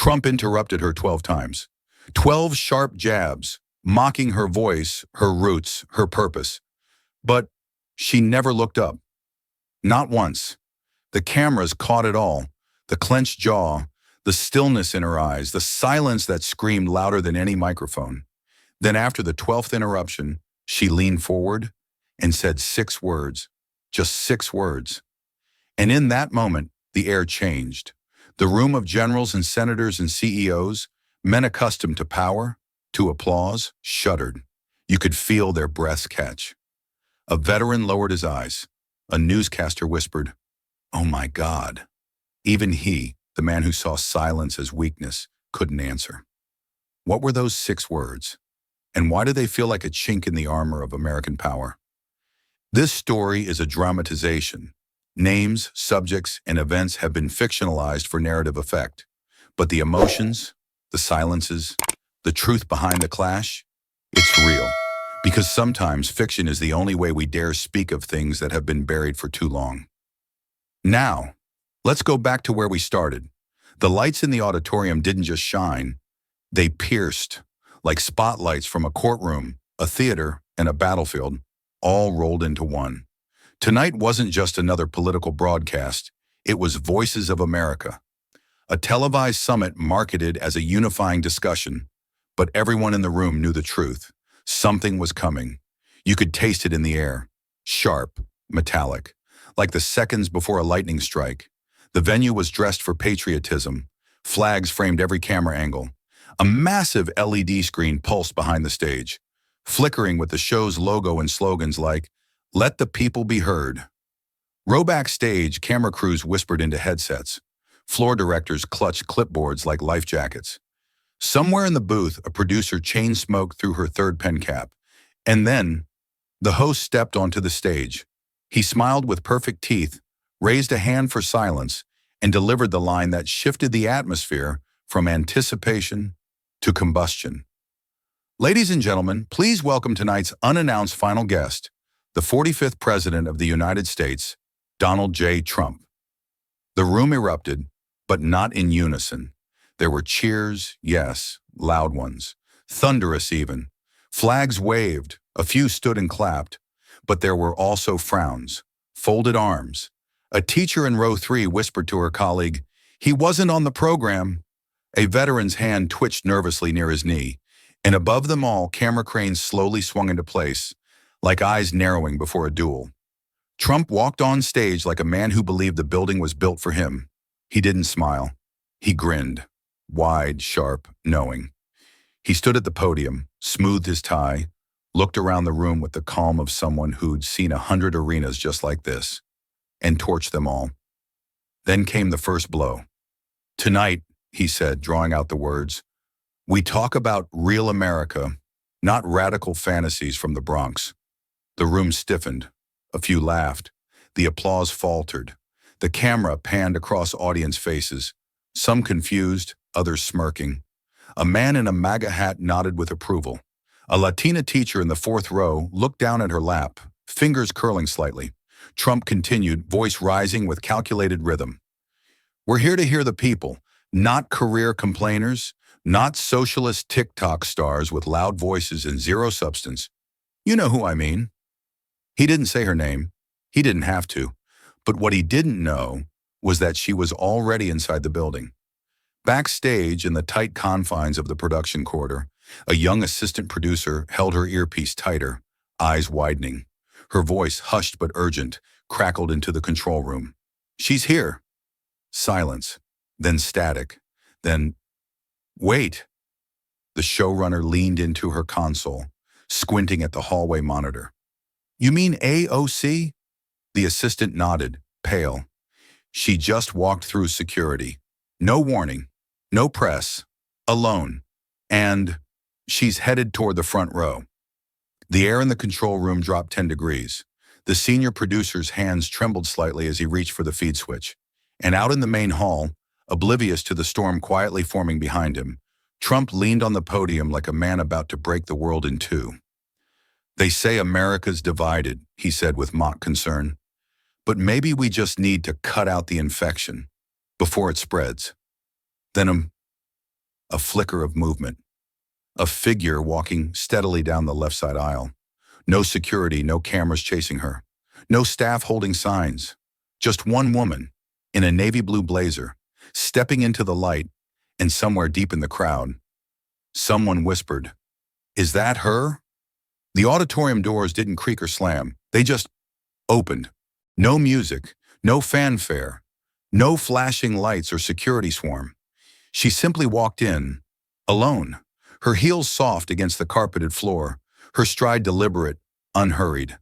Trump interrupted her 12 times. 12 sharp jabs, mocking her voice, her roots, her purpose. But she never looked up. Not once. The cameras caught it all. The clenched jaw, the stillness in her eyes, the silence that screamed louder than any microphone. Then after the 12th interruption, she leaned forward and said 6 words. Just 6 words. And in that moment, the air changed. The room of generals and senators and CEOs, men accustomed to power, to applause, shuddered. You could feel their breaths catch. A veteran lowered his eyes. A newscaster whispered, "Oh my God." Even he, the man who saw silence as weakness, couldn't answer. What were those 6 words? And why do they feel like a chink in the armor of American power? This story is a dramatization. Names, subjects, and events have been fictionalized for narrative effect. But the emotions, the silences, the truth behind the clash, it's real. Because sometimes fiction is the only way we dare speak of things that have been buried for too long. Now, let's go back to where we started. The lights in the auditorium didn't just shine, they pierced, like spotlights from a courtroom, a theater, and a battlefield, all rolled into one. Tonight wasn't just another political broadcast, it was Voices of America. A televised summit marketed as a unifying discussion, but everyone in the room knew the truth. Something was coming. You could taste it in the air, sharp, metallic, like the seconds before a lightning strike. The venue was dressed for patriotism. Flags framed every camera angle. A massive LED screen pulsed behind the stage, flickering with the show's logo and slogans like, "Let the people be heard." Row backstage, camera crews whispered into headsets. Floor directors clutched clipboards like life jackets. Somewhere in the booth, a producer chain smoked through her third pen cap. And then, the host stepped onto the stage. He smiled with perfect teeth, raised a hand for silence, and delivered the line that shifted the atmosphere from anticipation to combustion. Ladies and gentlemen, please welcome tonight's unannounced final guest, the 45th President of the United States, Donald J. Trump. The room erupted, but not in unison. There were cheers, yes, loud ones, thunderous even. Flags waved, a few stood and clapped, but there were also frowns, folded arms. A teacher in row 3 whispered to her colleague, "He wasn't on the program." A veteran's hand twitched nervously near his knee, and above them all, camera cranes slowly swung into place, like eyes narrowing before a duel. Trump walked on stage like a man who believed the building was built for him. He didn't smile. He grinned. Wide, sharp, knowing. He stood at the podium, smoothed his tie, looked around the room with the calm of someone who'd seen 100 arenas just like this, and torched them all. Then came the first blow. "Tonight," he said, drawing out the words, "we talk about real America, not radical fantasies from the Bronx." The room stiffened. A few laughed. The applause faltered. The camera panned across audience faces, some confused, others smirking. A man in a MAGA hat nodded with approval. A Latina teacher in the 4th row looked down at her lap, fingers curling slightly. Trump continued, voice rising with calculated rhythm. "We're here to hear the people, not career complainers, not socialist TikTok stars with loud voices and zero substance. You know who I mean." He didn't say her name. He didn't have to. But what he didn't know was that she was already inside the building. Backstage, in the tight confines of the production corridor, a young assistant producer held her earpiece tighter, eyes widening. Her voice, hushed but urgent, crackled into the control room. "She's here." Silence, then static, then, "Wait." The showrunner leaned into her console, squinting at the hallway monitor. "You mean AOC?" The assistant nodded, pale. "She just walked through security. No warning, no press, alone. And she's headed toward the front row." The air in the control room dropped 10 degrees. The senior producer's hands trembled slightly as he reached for the feed switch. And out in the main hall, oblivious to the storm quietly forming behind him, Trump leaned on the podium like a man about to break the world in two. "They say America's divided," he said with mock concern. "But maybe we just need to cut out the infection before it spreads." Then A flicker of movement. A figure walking steadily down the left side aisle. No security, no cameras chasing her. No staff holding signs. Just one woman, in a navy blue blazer, stepping into the light, and somewhere deep in the crowd, someone whispered, "Is that her?" The auditorium doors didn't creak or slam. They just opened. No music, no fanfare, no flashing lights or security swarm. She simply walked in, alone, her heels soft against the carpeted floor, her stride deliberate, unhurried.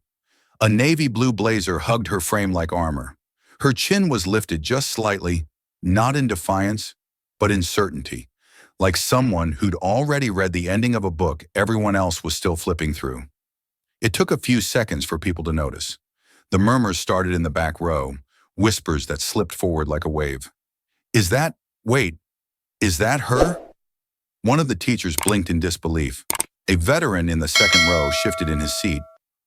A navy blue blazer hugged her frame like armor. Her chin was lifted just slightly, not in defiance, but in certainty, like someone who'd already read the ending of a book everyone else was still flipping through. It took a few seconds for people to notice. The murmurs started in the back row, whispers that slipped forward like a wave. Wait, is that her?" One of the teachers blinked in disbelief. A veteran in the second row shifted in his seat,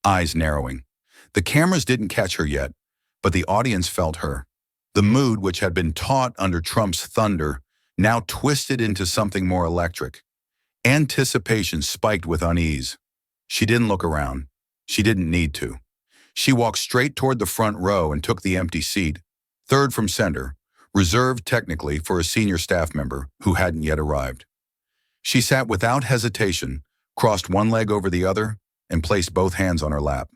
eyes narrowing. The cameras didn't catch her yet, but the audience felt her. The mood, which had been taut under Trump's thunder, now twisted into something more electric. Anticipation spiked with unease. She didn't look around. She didn't need to. She walked straight toward the front row and took the empty seat, third from center, reserved technically for a senior staff member who hadn't yet arrived. She sat without hesitation, crossed one leg over the other, and placed both hands on her lap.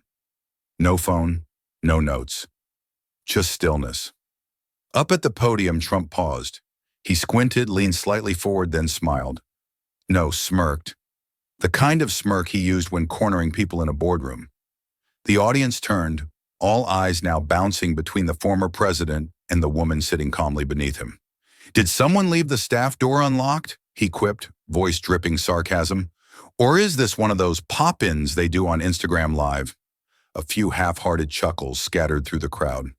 No phone, no notes. Just stillness. Up at the podium, Trump paused. He squinted, leaned slightly forward, then smiled. No, smirked. The kind of smirk he used when cornering people in a boardroom. The audience turned, all eyes now bouncing between the former president and the woman sitting calmly beneath him. "Did someone leave the staff door unlocked?" he quipped, voice dripping sarcasm. "Or is this one of those pop-ins they do on Instagram Live?" A few half-hearted chuckles scattered through the crowd.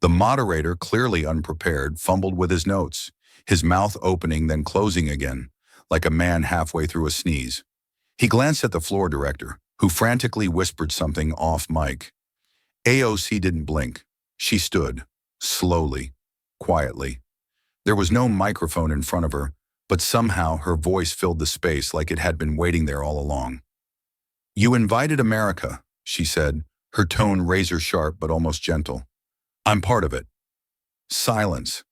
The moderator, clearly unprepared, fumbled with his notes, his mouth opening then closing again, like a man halfway through a sneeze. He glanced at the floor director, who frantically whispered something off mic. AOC didn't blink. She stood, slowly, quietly. There was no microphone in front of her, but somehow her voice filled the space like it had been waiting there all along. "You invited America," she said, her tone razor-sharp but almost gentle. "I'm part of it." Silence.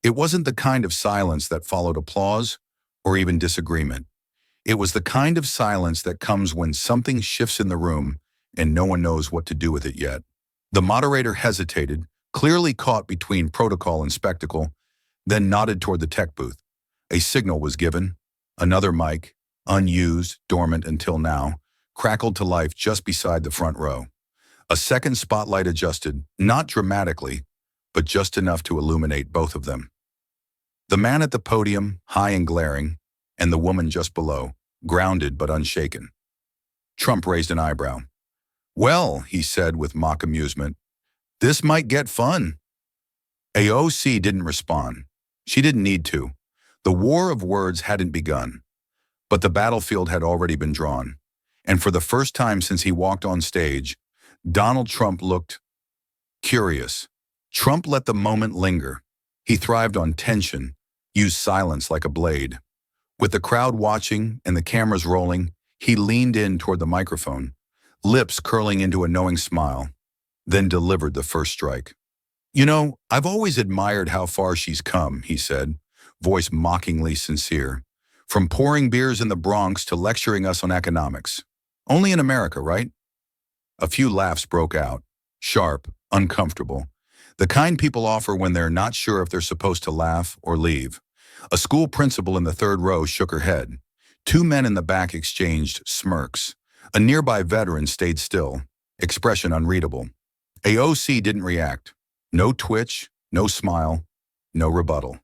It wasn't the kind of silence that followed applause or even disagreement. It was the kind of silence that comes when something shifts in the room and no one knows what to do with it yet. The moderator hesitated, clearly caught between protocol and spectacle, then nodded toward the tech booth. A signal was given. Another mic, unused, dormant until now, crackled to life just beside the front row. A second spotlight adjusted, not dramatically, but just enough to illuminate both of them. The man at the podium, high and glaring, and the woman just below, grounded but unshaken. Trump raised an eyebrow. "Well," he said with mock amusement, "this might get fun." AOC didn't respond. She didn't need to. The war of words hadn't begun, but the battlefield had already been drawn. And for the first time since he walked on stage, Donald Trump looked curious. Trump let the moment linger. He thrived on tension, used silence like a blade. With the crowd watching and the cameras rolling, he leaned in toward the microphone, lips curling into a knowing smile, then delivered the first strike. "You know, I've always admired how far she's come," he said, voice mockingly sincere. "From pouring beers in the Bronx to lecturing us on economics. Only in America, right?" A few laughs broke out, sharp, uncomfortable, the kind people offer when they're not sure if they're supposed to laugh or leave. A school principal in the third row shook her head. Two men in the back exchanged smirks. A nearby veteran stayed still, expression unreadable. AOC didn't react. No twitch, no smile, no rebuttal.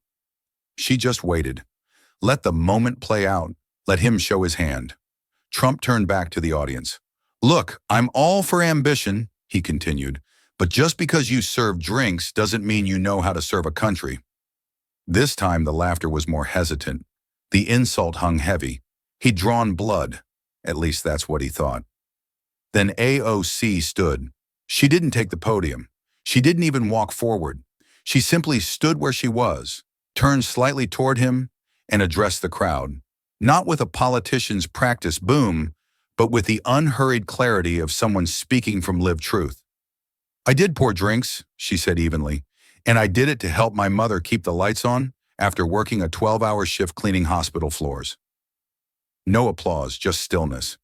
She just waited. Let the moment play out. Let him show his hand. Trump turned back to the audience. "Look, I'm all for ambition," he continued, "but just because you serve drinks doesn't mean you know how to serve a country." This time the laughter was more hesitant. The insult hung heavy. He'd drawn blood. At least that's what he thought. Then AOC stood. She didn't take the podium. She didn't even walk forward. She simply stood where she was, turned slightly toward him, and addressed the crowd. not with a politician's practice boom, but with the unhurried clarity of someone speaking from lived truth. I did pour drinks, she said evenly, and I did it to help my mother keep the lights on after working a 12-hour shift cleaning hospital floors. No applause, just stillness.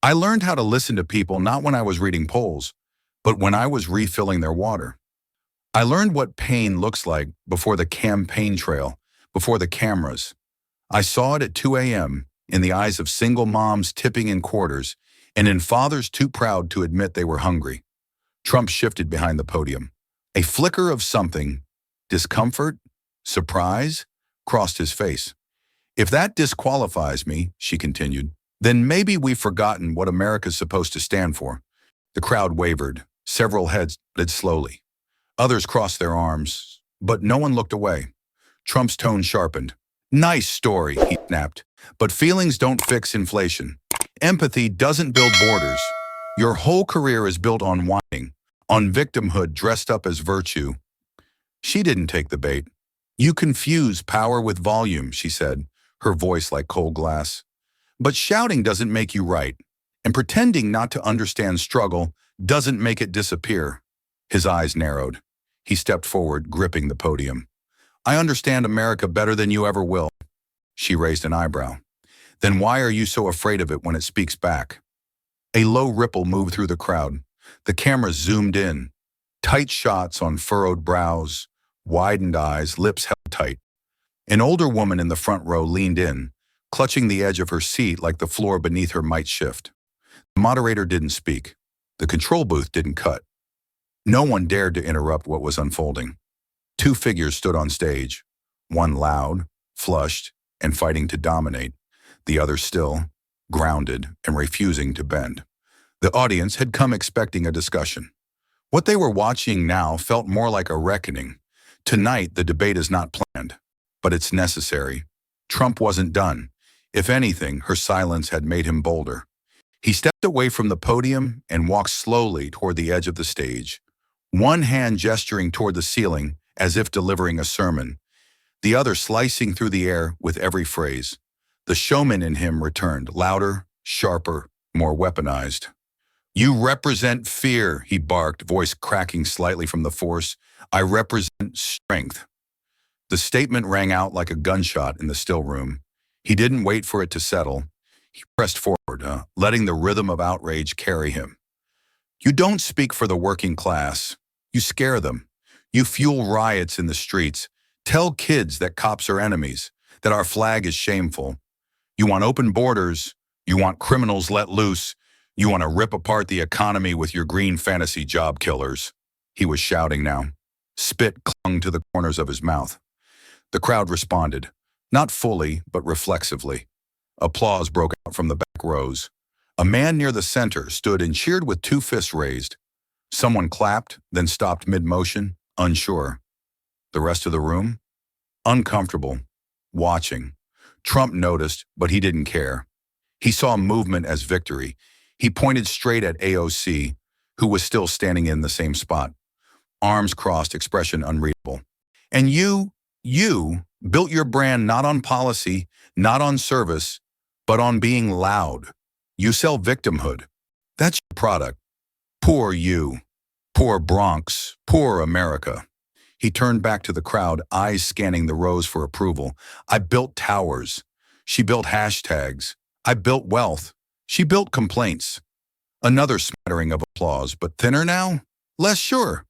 I learned how to listen to people not when I was reading polls, but when I was refilling their water. I learned what pain looks like before the campaign trail, before the cameras. I saw it at 2 a.m. in the eyes of single moms tipping in quarters and in fathers too proud to admit they were hungry. Trump shifted behind the podium. A flicker of something, discomfort, surprise, crossed his face. If that disqualifies me, she continued, then maybe we've forgotten what America's supposed to stand for. The crowd wavered. Several heads nodded slowly. Others crossed their arms, but no one looked away. Trump's tone sharpened. Nice story, he snapped, but feelings don't fix inflation. Empathy doesn't build borders. Your whole career is built on whining, on victimhood dressed up as virtue. She didn't take the bait. You confuse power with volume, she said, her voice like cold glass. But shouting doesn't make you right, and pretending not to understand struggle doesn't make it disappear. His eyes narrowed. He stepped forward, gripping the podium. I understand America better than you ever will. She raised an eyebrow. Then why are you so afraid of it when it speaks back? A low ripple moved through the crowd. The camera zoomed in. Tight shots on furrowed brows, widened eyes, lips held tight. An older woman in the front row leaned in, clutching the edge of her seat like the floor beneath her might shift. The moderator didn't speak. The control booth didn't cut. No one dared to interrupt what was unfolding. Two figures stood on stage, one loud, flushed, and fighting to dominate, the other still, grounded, and refusing to bend. The audience had come expecting a discussion. What they were watching now felt more like a reckoning. Tonight, the debate is not planned, but it's necessary. Trump wasn't done. If anything, her silence had made him bolder. He stepped away from the podium and walked slowly toward the edge of the stage, one hand gesturing toward the ceiling as if delivering a sermon, the other slicing through the air with every phrase. The showman in him returned, louder, sharper, more weaponized. You represent fear, he barked, voice cracking slightly from the force. I represent strength. The statement rang out like a gunshot in the still room. He didn't wait for it to settle. He pressed forward, letting the rhythm of outrage carry him. You don't speak for the working class. You scare them. You fuel riots in the streets. Tell kids that cops are enemies, that our flag is shameful. You want open borders. You want criminals let loose. You want to rip apart the economy with your green fantasy job killers. He was shouting now. Spit clung to the corners of his mouth. The crowd responded, not fully, but reflexively. Applause broke out from the back rows. A man near the center stood and cheered with two fists raised. Someone clapped, then stopped mid-motion, unsure. The rest of the room? Uncomfortable, watching. Trump noticed, but he didn't care. He saw movement as victory. He pointed straight at AOC, who was still standing in the same spot. Arms crossed, expression unreadable. And you built your brand not on policy, not on service, but on being loud. You sell victimhood. That's your product. Poor you. Poor Bronx. Poor America. He turned back to the crowd, eyes scanning the rows for approval. I built towers. She built hashtags. I built wealth. She built complaints. Another smattering of applause, but thinner now? Less sure.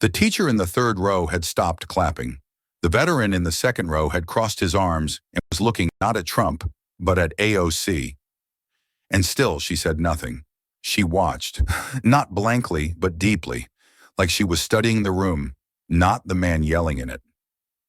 The teacher in the third row had stopped clapping. The veteran in the second row had crossed his arms and was looking not at Trump, but at AOC. And still she said nothing. She watched, not blankly, but deeply, like she was studying the room, not the man yelling in it.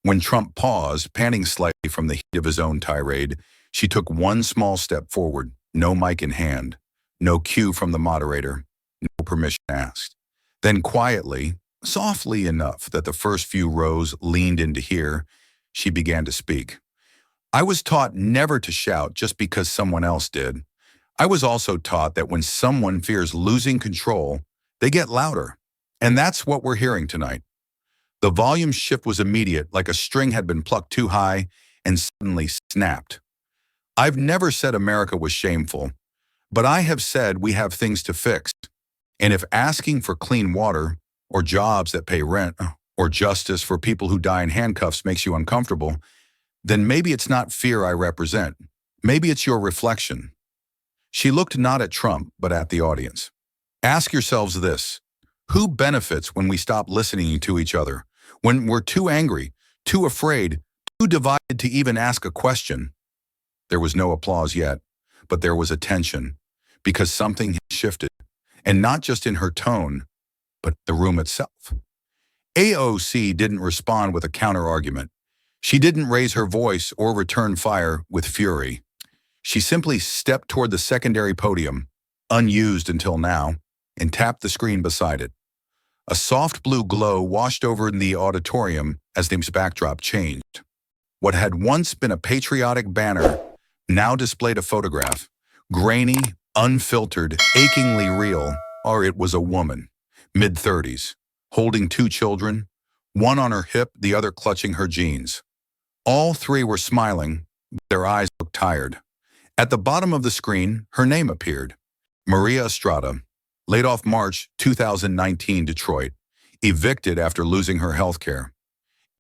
When Trump paused, panting slightly from the heat of his own tirade, she took one small step forward, no mic in hand, no cue from the moderator, no permission asked. Then quietly, softly enough that the first few rows leaned in to hear, she began to speak. I was taught never to shout just because someone else did. I was also taught that when someone fears losing control, they get louder. And that's what we're hearing tonight. The volume shift was immediate, like a string had been plucked too high and suddenly snapped. I've never said America was shameful, but I have said we have things to fix. And if asking for clean water, or jobs that pay rent, or justice for people who die in handcuffs makes you uncomfortable, then maybe it's not fear I represent. Maybe it's your reflection. She looked not at Trump, but at the audience. Ask yourselves this: who benefits when we stop listening to each other? When we're too angry, too afraid, too divided to even ask a question? There was no applause yet, but there was a tension, because something had shifted, and not just in her tone, but the room itself. AOC didn't respond with a counter-argument. She didn't raise her voice or return fire with fury. She simply stepped toward the secondary podium, unused until now, and tapped the screen beside it. A soft blue glow washed over the auditorium as the backdrop changed. What had once been a patriotic banner now displayed a photograph, grainy, unfiltered, achingly real, or it was a woman, mid-30s, holding two children, one on her hip, the other clutching her jeans. All three were smiling, but their eyes looked tired. At the bottom of the screen, her name appeared: Maria Estrada, laid off March 2019, Detroit, evicted after losing her health care.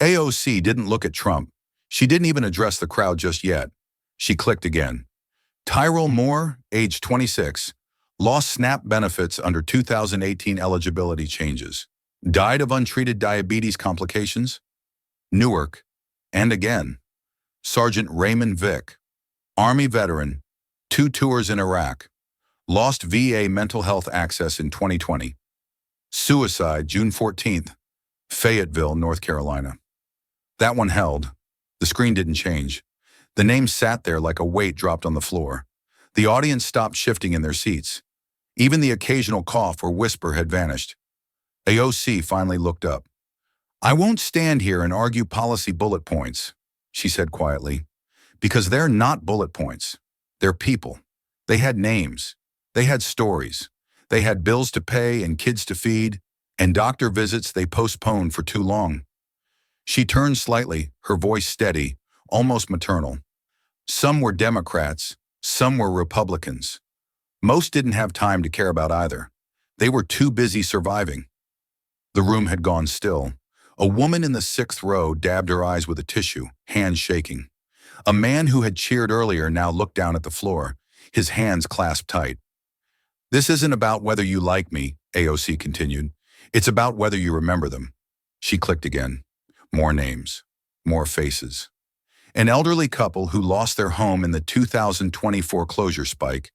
AOC didn't look at Trump. She didn't even address the crowd just yet. She clicked again. Tyrell Moore, age 26, lost SNAP benefits under 2018 eligibility changes. Died of untreated diabetes complications. Newark. And again. Sergeant Raymond Vick, Army veteran, 2 tours in Iraq. Lost VA mental health access in 2020. Suicide June 14th, Fayetteville, North Carolina. That one held. The screen didn't change. The names sat there like a weight dropped on the floor. The audience stopped shifting in their seats. Even the occasional cough or whisper had vanished. AOC finally looked up. "I won't stand here and argue policy bullet points," she said quietly, "because they're not bullet points. They're people. They had names. They had stories. They had bills to pay and kids to feed, and doctor visits they postponed for too long." She turned slightly, her voice steady, almost maternal. Some were Democrats, some were Republicans. Most didn't have time to care about either. They were too busy surviving. The room had gone still. A woman in the 6th row dabbed her eyes with a tissue, hands shaking. A man who had cheered earlier now looked down at the floor, his hands clasped tight. "This isn't about whether you like me," AOC continued. "It's about whether you remember them." She clicked again. More names, more faces. An elderly couple who lost their home in the 2020 foreclosure spike,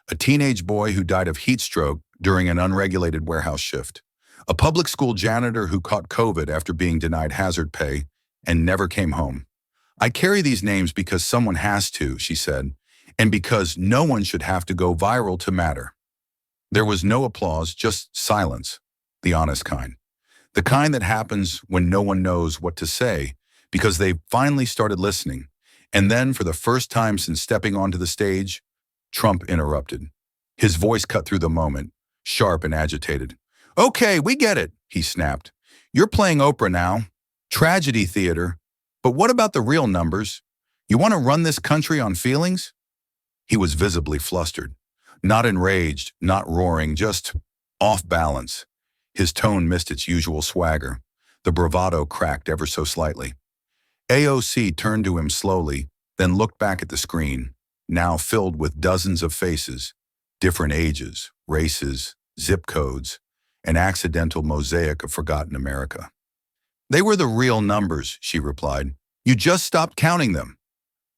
a teenage boy who died of heat stroke during an unregulated warehouse shift, a public school janitor who caught COVID after being denied hazard pay and never came home. "I carry these names because someone has to," she said, "and because no one should have to go viral to matter." There was no applause, just silence, the honest kind. The kind that happens when no one knows what to say because they've finally started listening. And then, for the first time since stepping onto the stage, Trump interrupted. His voice cut through the moment, sharp and agitated. "Okay, we get it," he snapped. "You're playing Oprah now. Tragedy theater. But what about the real numbers? You want to run this country on feelings?" He was visibly flustered. Not enraged, not roaring, just off balance. His tone missed its usual swagger. The bravado cracked ever so slightly. AOC turned to him slowly, then looked back at the screen, now filled with dozens of faces, different ages, races, zip codes, an accidental mosaic of forgotten America. "They were the real numbers," she replied. "You just stopped counting them."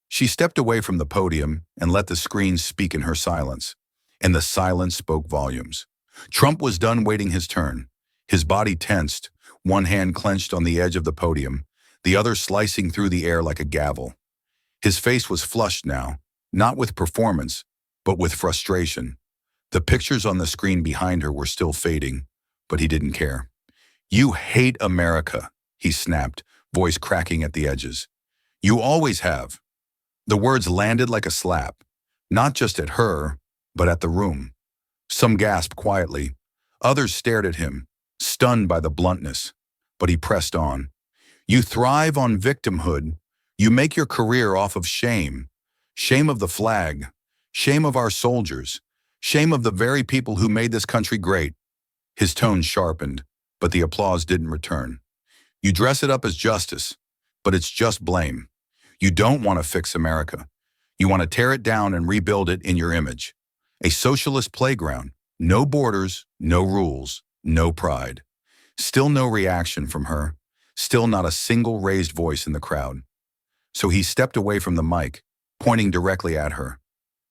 She stepped away from the podium and let the screen speak in her silence, and the silence spoke volumes. Trump was done waiting his turn. His body tensed, one hand clenched on the edge of the podium, the other slicing through the air like a gavel. His face was flushed now, not with performance, but with frustration. The pictures on the screen behind her were still fading, but he didn't care. "You hate America," he snapped, voice cracking at the edges. "You always have." The words landed like a slap, not just at her, but at the room. Some gasped quietly. Others stared at him, stunned by the bluntness. But he pressed on. "You thrive on victimhood. You make your career off of shame. Shame of the flag. Shame of our soldiers. Shame of the very people who made this country great. His tone sharpened, but the applause didn't return. You dress it up as justice, but it's just blame. You don't want to fix America. You want to tear it down and rebuild it in your image. A socialist playground. No borders, no rules, no pride. Still no reaction from her. Still not a single raised voice in the crowd. So he stepped away from the mic, pointing directly at her.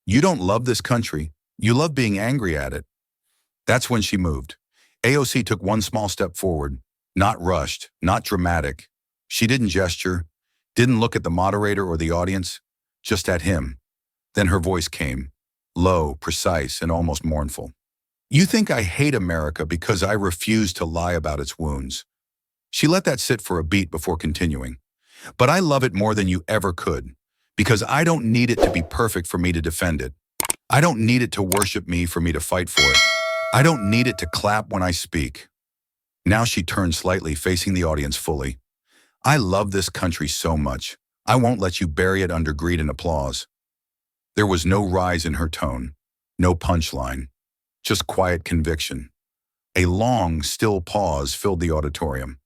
You don't love this country. You love being angry at it. That's when she moved. AOC took one small step forward, not rushed, not dramatic. She didn't gesture, didn't look at the moderator or the audience, just at him. Then her voice came, low, precise, and almost mournful. You think I hate America because I refuse to lie about its wounds. She let that sit for a beat before continuing. But I love it more than you ever could, because I don't need it to be perfect for me to defend it. I don't need it to worship me for me to fight for it. I don't need it to clap when I speak. Now she turned slightly, facing the audience fully. I love this country so much. I won't let you bury it under greed and applause. There was no rise in her tone, no punchline, just quiet conviction. A long, still pause filled the auditorium.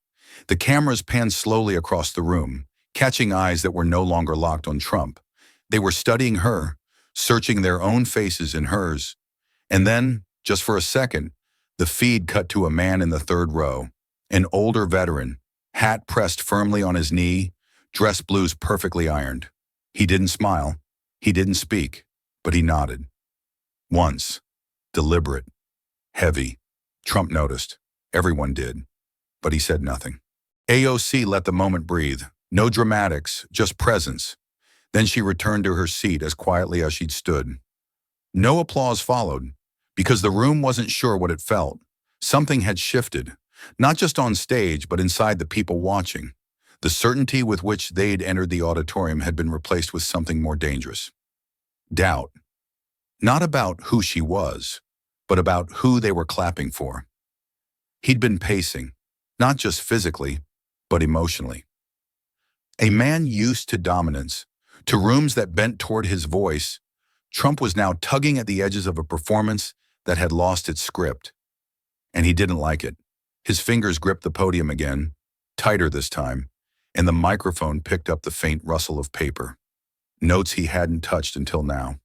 The cameras panned slowly across the room, catching eyes that were no longer locked on Trump. They were studying her, searching their own faces in hers. And then, just for a second, the feed cut to a man in the third row, an older veteran, hat pressed firmly on his knee, dress blues perfectly ironed. He didn't smile, he didn't speak, but he nodded. Once, deliberate, heavy. Trump noticed. Everyone did. But he said nothing. AOC let the moment breathe. No dramatics, just presence. Then she returned to her seat as quietly as she'd stood. No applause followed, because the room wasn't sure what it felt. Something had shifted, not just on stage, but inside the people watching. The certainty with which they'd entered the auditorium had been replaced with something more dangerous. Doubt. Not about who she was, but about who they were clapping for. He'd been pacing, not just physically, but emotionally. A man used to dominance, to rooms that bent toward his voice, Trump was now tugging at the edges of a performance that had lost its script. And he didn't like it. His fingers gripped the podium again, tighter this time, and the microphone picked up the faint rustle of paper. Notes he hadn't touched until now.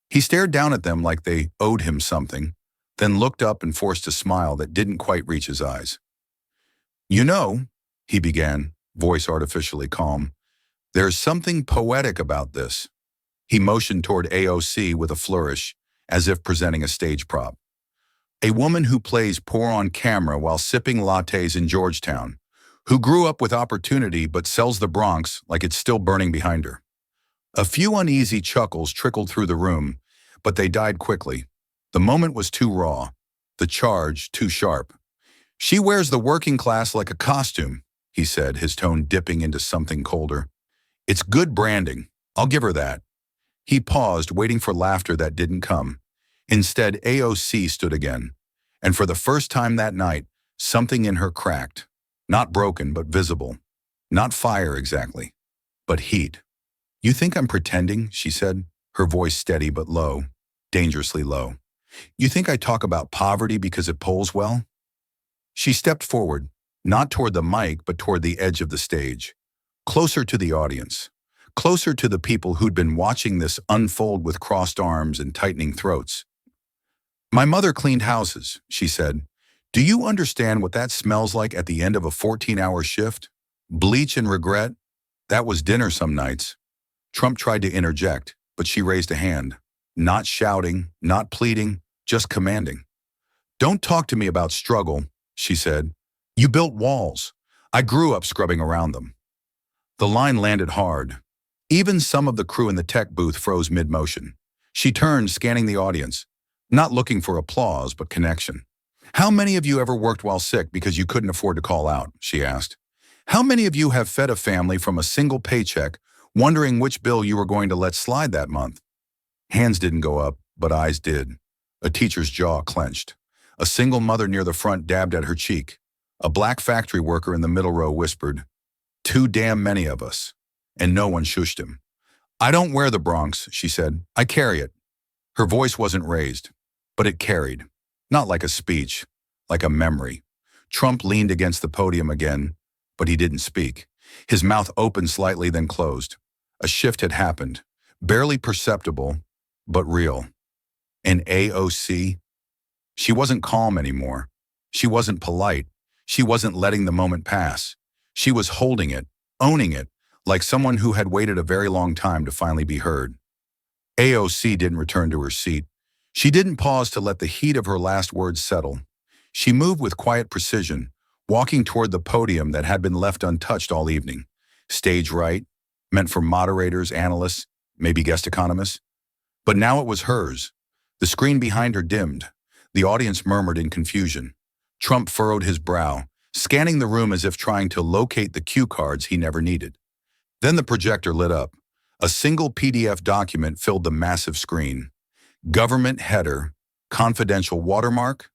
He stared down at them like they owed him something, then looked up and forced a smile that didn't quite reach his eyes. You know, he began, voice artificially calm, there's something poetic about this. He motioned toward AOC with a flourish, as if presenting a stage prop. A woman who plays poor on camera while sipping lattes in Georgetown, who grew up with opportunity but sells the Bronx like it's still burning behind her. A few uneasy chuckles trickled through the room, but they died quickly. The moment was too raw, the charge too sharp. She wears the working class like a costume, he said, his tone dipping into something colder. It's good branding, I'll give her that. He paused, waiting for laughter that didn't come. Instead, AOC stood again, and for the first time that night, something in her cracked. Not broken, but visible. Not fire exactly, but heat. You think I'm pretending, she said, her voice steady but low, dangerously low. You think I talk about poverty because it polls well? She stepped forward, not toward the mic, but toward the edge of the stage, closer to the audience, closer to the people who'd been watching this unfold with crossed arms and tightening throats. My mother cleaned houses, she said. Do you understand what that smells like at the end of a 14-hour shift? Bleach and regret? That was dinner some nights. Trump tried to interject, but she raised a hand. Not shouting, not pleading, just commanding. Don't talk to me about struggle, she said. You built walls. I grew up scrubbing around them. The line landed hard. Even some of the crew in the tech booth froze mid-motion. She turned, scanning the audience, not looking for applause, but connection. How many of you ever worked while sick because you couldn't afford to call out, she asked. How many of you have fed a family from a single paycheck, wondering which bill you were going to let slide that month? Hands didn't go up, but eyes did. A teacher's jaw clenched. A single mother near the front dabbed at her cheek. A black factory worker in the middle row whispered, "Too damn many of us." And no one shushed him. I don't wear the Bronx, she said. I carry it. Her voice wasn't raised, but it carried. Not like a speech, like a memory. Trump leaned against the podium again, but he didn't speak. His mouth opened slightly, then closed. A shift had happened, barely perceptible, but real. And AOC? She wasn't calm anymore. She wasn't polite. She wasn't letting the moment pass. She was holding it, owning it, like someone who had waited a very long time to finally be heard. AOC didn't return to her seat. She didn't pause to let the heat of her last words settle. She moved with quiet precision, walking toward the podium that had been left untouched all evening. Stage right, meant for moderators, analysts, maybe guest economists. But now it was hers. The screen behind her dimmed. The audience murmured in confusion. Trump furrowed his brow, scanning the room as if trying to locate the cue cards he never needed. Then the projector lit up. A single PDF document filled the massive screen. Government header, confidential watermark.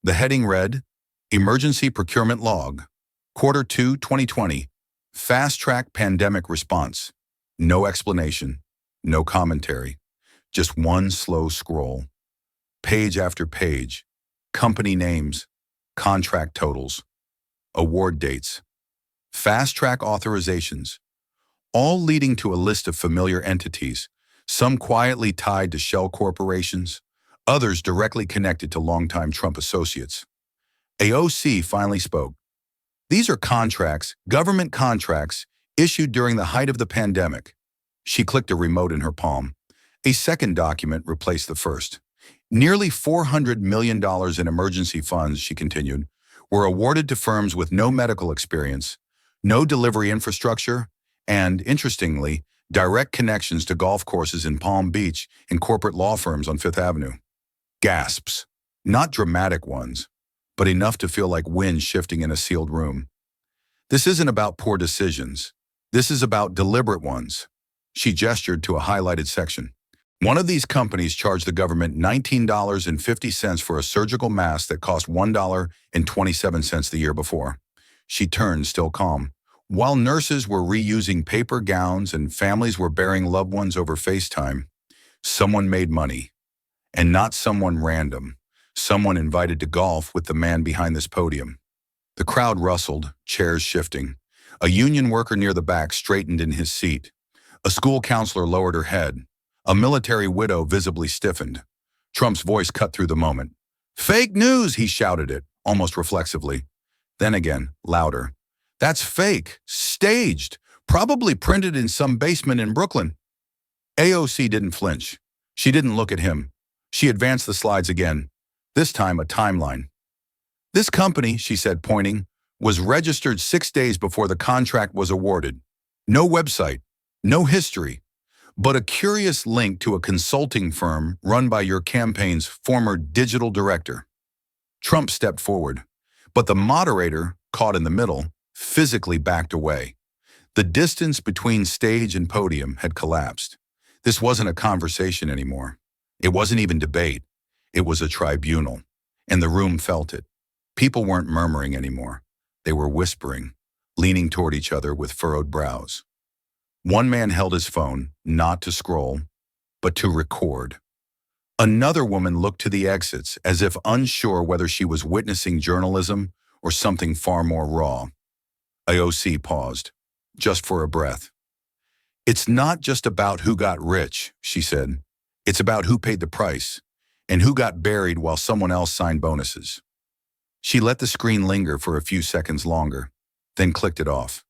The heading read, Emergency Procurement Log, Q2 2020, Fast Track Pandemic Response. No explanation, no commentary, just one slow scroll. Page after page, company names, contract totals, award dates, fast track authorizations, all leading to a list of familiar entities, some quietly tied to shell corporations, others directly connected to longtime Trump associates. AOC finally spoke. These are contracts, government contracts, issued during the height of the pandemic. She clicked a remote in her palm. A second document replaced the first. Nearly $400 million in emergency funds, she continued, were awarded to firms with no medical experience, no delivery infrastructure, and, interestingly, direct connections to golf courses in Palm Beach and corporate law firms on Fifth Avenue. Gasps. Not dramatic ones, but enough to feel like wind shifting in a sealed room. This isn't about poor decisions. This is about deliberate ones. She gestured to a highlighted section. One of these companies charged the government $19.50 for a surgical mask that cost $1.27 the year before. She turned, still calm. While nurses were reusing paper gowns and families were burying loved ones over FaceTime, someone made money. And not someone random. Someone invited to golf with the man behind this podium. The crowd rustled, chairs shifting. A union worker near the back straightened in his seat. A school counselor lowered her head. A military widow visibly stiffened. Trump's voice cut through the moment. "Fake news," he shouted it, almost reflexively. Then again, louder. "That's fake, staged, probably printed in some basement in Brooklyn." AOC didn't flinch. She didn't look at him. She advanced the slides again, this time a timeline. "This company," she said, pointing, "was registered 6 days before the contract was awarded. No website, no history, but a curious link to a consulting firm run by your campaign's former digital director." Trump stepped forward, but the moderator, caught in the middle, physically backed away. The distance between stage and podium had collapsed. This wasn't a conversation anymore. It wasn't even debate. It was a tribunal, and the room felt it. People weren't murmuring anymore. They were whispering, leaning toward each other with furrowed brows. One man held his phone, not to scroll, but to record. Another woman looked to the exits as if unsure whether she was witnessing journalism or something far more raw. AOC paused, just for a breath. "It's not just about who got rich," she said. "It's about who paid the price and who got buried while someone else signed bonuses." She let the screen linger for a few seconds longer, then clicked it off.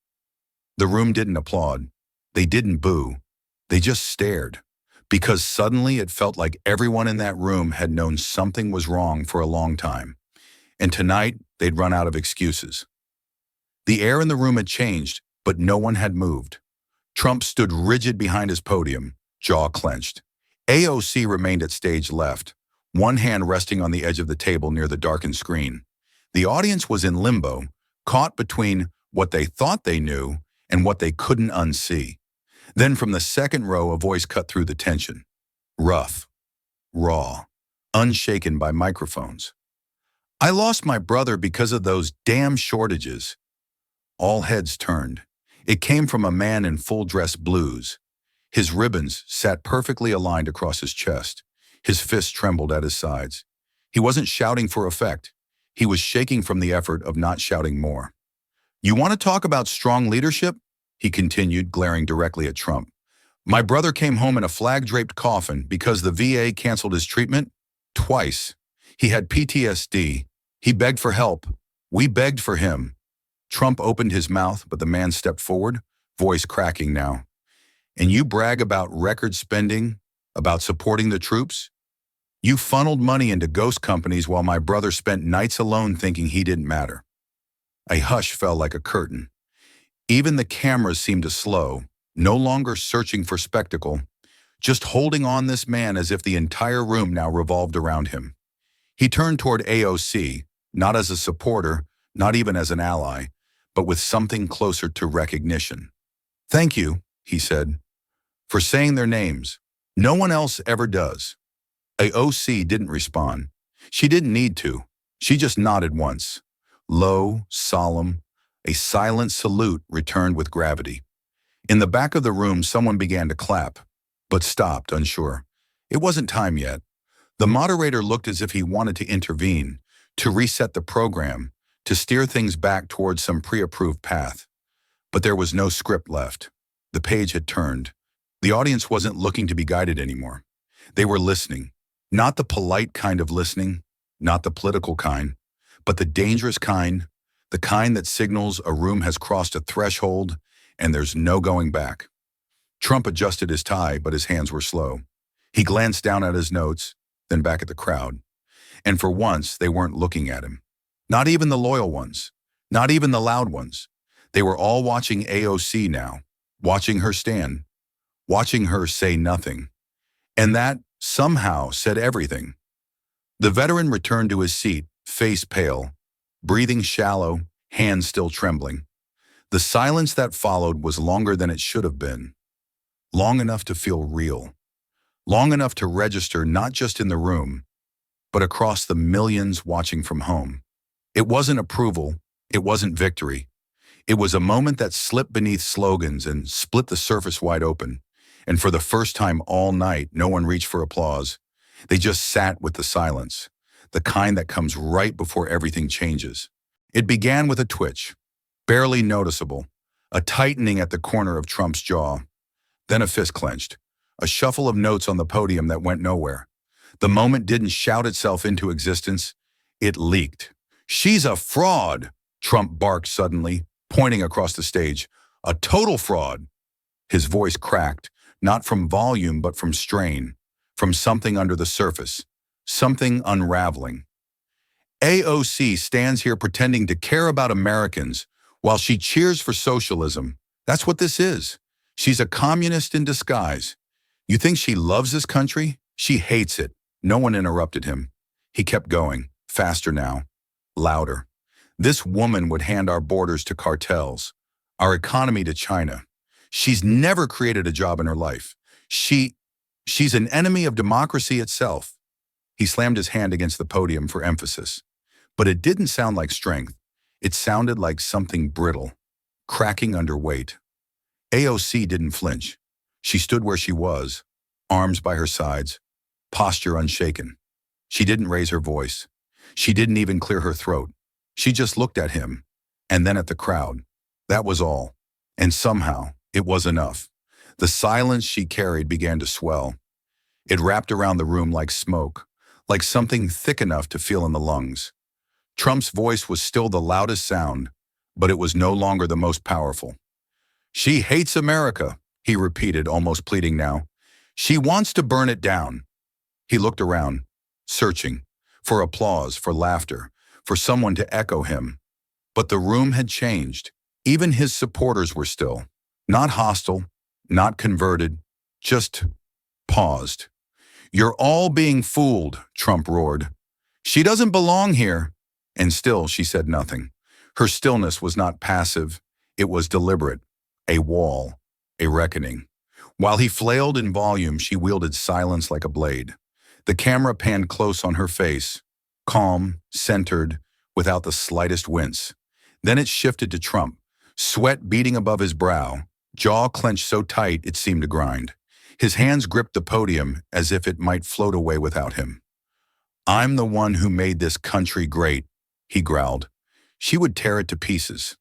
The room didn't applaud. They didn't boo. They just stared, because suddenly it felt like everyone in that room had known something was wrong for a long time, and tonight they'd run out of excuses. The air in the room had changed, but no one had moved. Trump stood rigid behind his podium, jaw clenched. AOC remained at stage left, one hand resting on the edge of the table near the darkened screen. The audience was in limbo, caught between what they thought they knew and what they couldn't unsee. Then from the second row, a voice cut through the tension. Rough, raw, unshaken by microphones. "I lost my brother because of those damn shortages." All heads turned. It came from a man in full-dress blues. His ribbons sat perfectly aligned across his chest. His fists trembled at his sides. He wasn't shouting for effect. He was shaking from the effort of not shouting more. "You want to talk about strong leadership?" he continued, glaring directly at Trump. "My brother came home in a flag-draped coffin because the VA canceled his treatment twice. He had PTSD. He begged for help. We begged for him." Trump opened his mouth, but the man stepped forward, voice cracking now. "And you brag about record spending, about supporting the troops? You funneled money into ghost companies while my brother spent nights alone thinking he didn't matter." A hush fell like a curtain. Even the cameras seemed to slow, no longer searching for spectacle, just holding on this man as if the entire room now revolved around him. He turned toward AOC, not as a supporter, not even as an ally, but with something closer to recognition. "Thank you," he said, "for saying their names. No one else ever does." AOC didn't respond. She didn't need to. She just nodded once. Low, solemn, a silent salute returned with gravity. In the back of the room, someone began to clap, but stopped, unsure. It wasn't time yet. The moderator looked as if he wanted to intervene, to reset the program, to steer things back towards some pre-approved path. But there was no script left. The page had turned. The audience wasn't looking to be guided anymore. They were listening. Not the polite kind of listening, not the political kind, but the dangerous kind, the kind that signals a room has crossed a threshold and there's no going back. Trump adjusted his tie, but his hands were slow. He glanced down at his notes, then back at the crowd. And for once, they weren't looking at him. Not even the loyal ones, not even the loud ones. They were all watching AOC now, watching her stand, watching her say nothing. And that somehow said everything. The veteran returned to his seat, face pale, breathing shallow, hands still trembling. The silence that followed was longer than it should have been. Long enough to feel real. Long enough to register not just in the room, but across the millions watching from home. It wasn't approval. It wasn't victory. It was a moment that slipped beneath slogans and split the surface wide open. And for the first time all night, no one reached for applause. They just sat with the silence, the kind that comes right before everything changes. It began with a twitch, barely noticeable, a tightening at the corner of Trump's jaw. Then a fist clenched, a shuffle of notes on the podium that went nowhere. The moment didn't shout itself into existence, it leaked. "She's a fraud," Trump barked suddenly, pointing across the stage. "A total fraud." His voice cracked, not from volume but from strain, from something under the surface, something unraveling. AOC stands here pretending to care about Americans while she cheers for socialism. That's what this is. She's a communist in disguise. You think she loves this country? She hates it. No one interrupted him. He kept going, faster now, louder. "This woman would hand our borders to cartels, our economy to China. She's never created a job in her life. She's an enemy of democracy itself." He slammed his hand against the podium for emphasis. But it didn't sound like strength. It sounded like something brittle, cracking under weight. AOC didn't flinch. She stood where she was, arms by her sides, posture unshaken. She didn't raise her voice. She didn't even clear her throat. She just looked at him, and then at the crowd. That was all. And somehow, it was enough. The silence she carried began to swell. It wrapped around the room like smoke, like something thick enough to feel in the lungs. Trump's voice was still the loudest sound, but it was no longer the most powerful. "She hates America," he repeated, almost pleading now. "She wants to burn it down." He looked around, searching, for applause, for laughter, for someone to echo him. But the room had changed. Even his supporters were still. Not hostile, not converted, just paused. "You're all being fooled," Trump roared. "She doesn't belong here." And still she said nothing. Her stillness was not passive, it was deliberate. A wall, a reckoning. While he flailed in volume, she wielded silence like a blade. The camera panned close on her face, calm, centered, without the slightest wince. Then it shifted to Trump, sweat beading above his brow, jaw clenched so tight it seemed to grind. His hands gripped the podium as if it might float away without him. "I'm the one who made this country great," he growled. "She would tear it to pieces."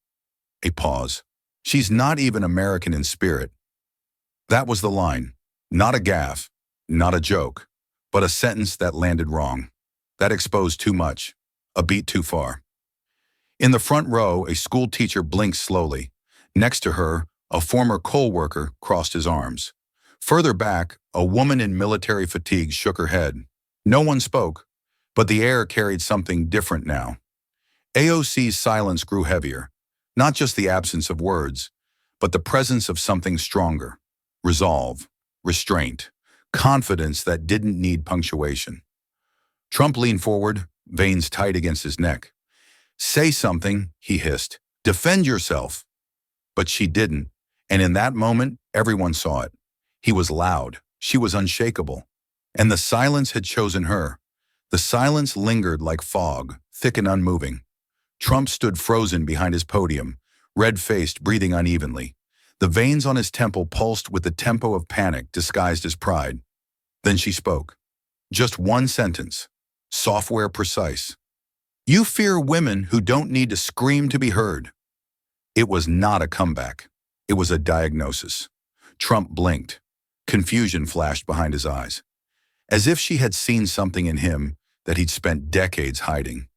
A pause. "She's not even American in spirit." That was the line. Not a gaffe, not a joke, but a sentence that landed wrong. That exposed too much, a beat too far. In the front row, a school teacher blinked slowly. Next to her, a former coal worker crossed his arms. Further back, a woman in military fatigue shook her head. No one spoke, but the air carried something different now. AOC's silence grew heavier, not just the absence of words, but the presence of something stronger. Resolve, restraint, confidence that didn't need punctuation. Trump leaned forward, veins tight against his neck. "Say something," he hissed. "Defend yourself." But she didn't, and in that moment, everyone saw it. He was loud, she was unshakable, and the silence had chosen her. The silence lingered like fog, thick and unmoving. Trump stood frozen behind his podium, red-faced, breathing unevenly. The veins on his temple pulsed with the tempo of panic disguised as pride. Then she spoke. Just one sentence, software precise. "You fear women who don't need to scream to be heard." It was not a comeback. It was a diagnosis. Trump blinked. Confusion flashed behind his eyes. As if she had seen something in him that he'd spent decades hiding.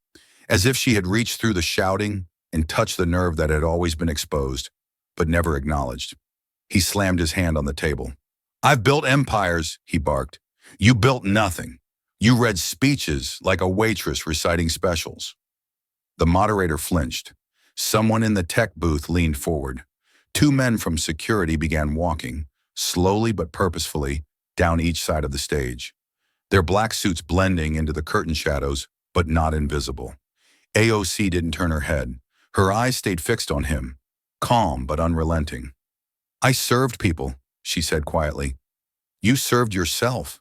As if she had reached through the shouting and touched the nerve that had always been exposed, but never acknowledged. He slammed his hand on the table. "I've built empires," he barked. "You built nothing. You read speeches like a waitress reciting specials." The moderator flinched. Someone in the tech booth leaned forward. Two men from security began walking, slowly but purposefully, down each side of the stage. Their black suits blending into the curtain shadows, but not invisible. AOC didn't turn her head. Her eyes stayed fixed on him, calm but unrelenting. "I served people," she said quietly. "You served yourself."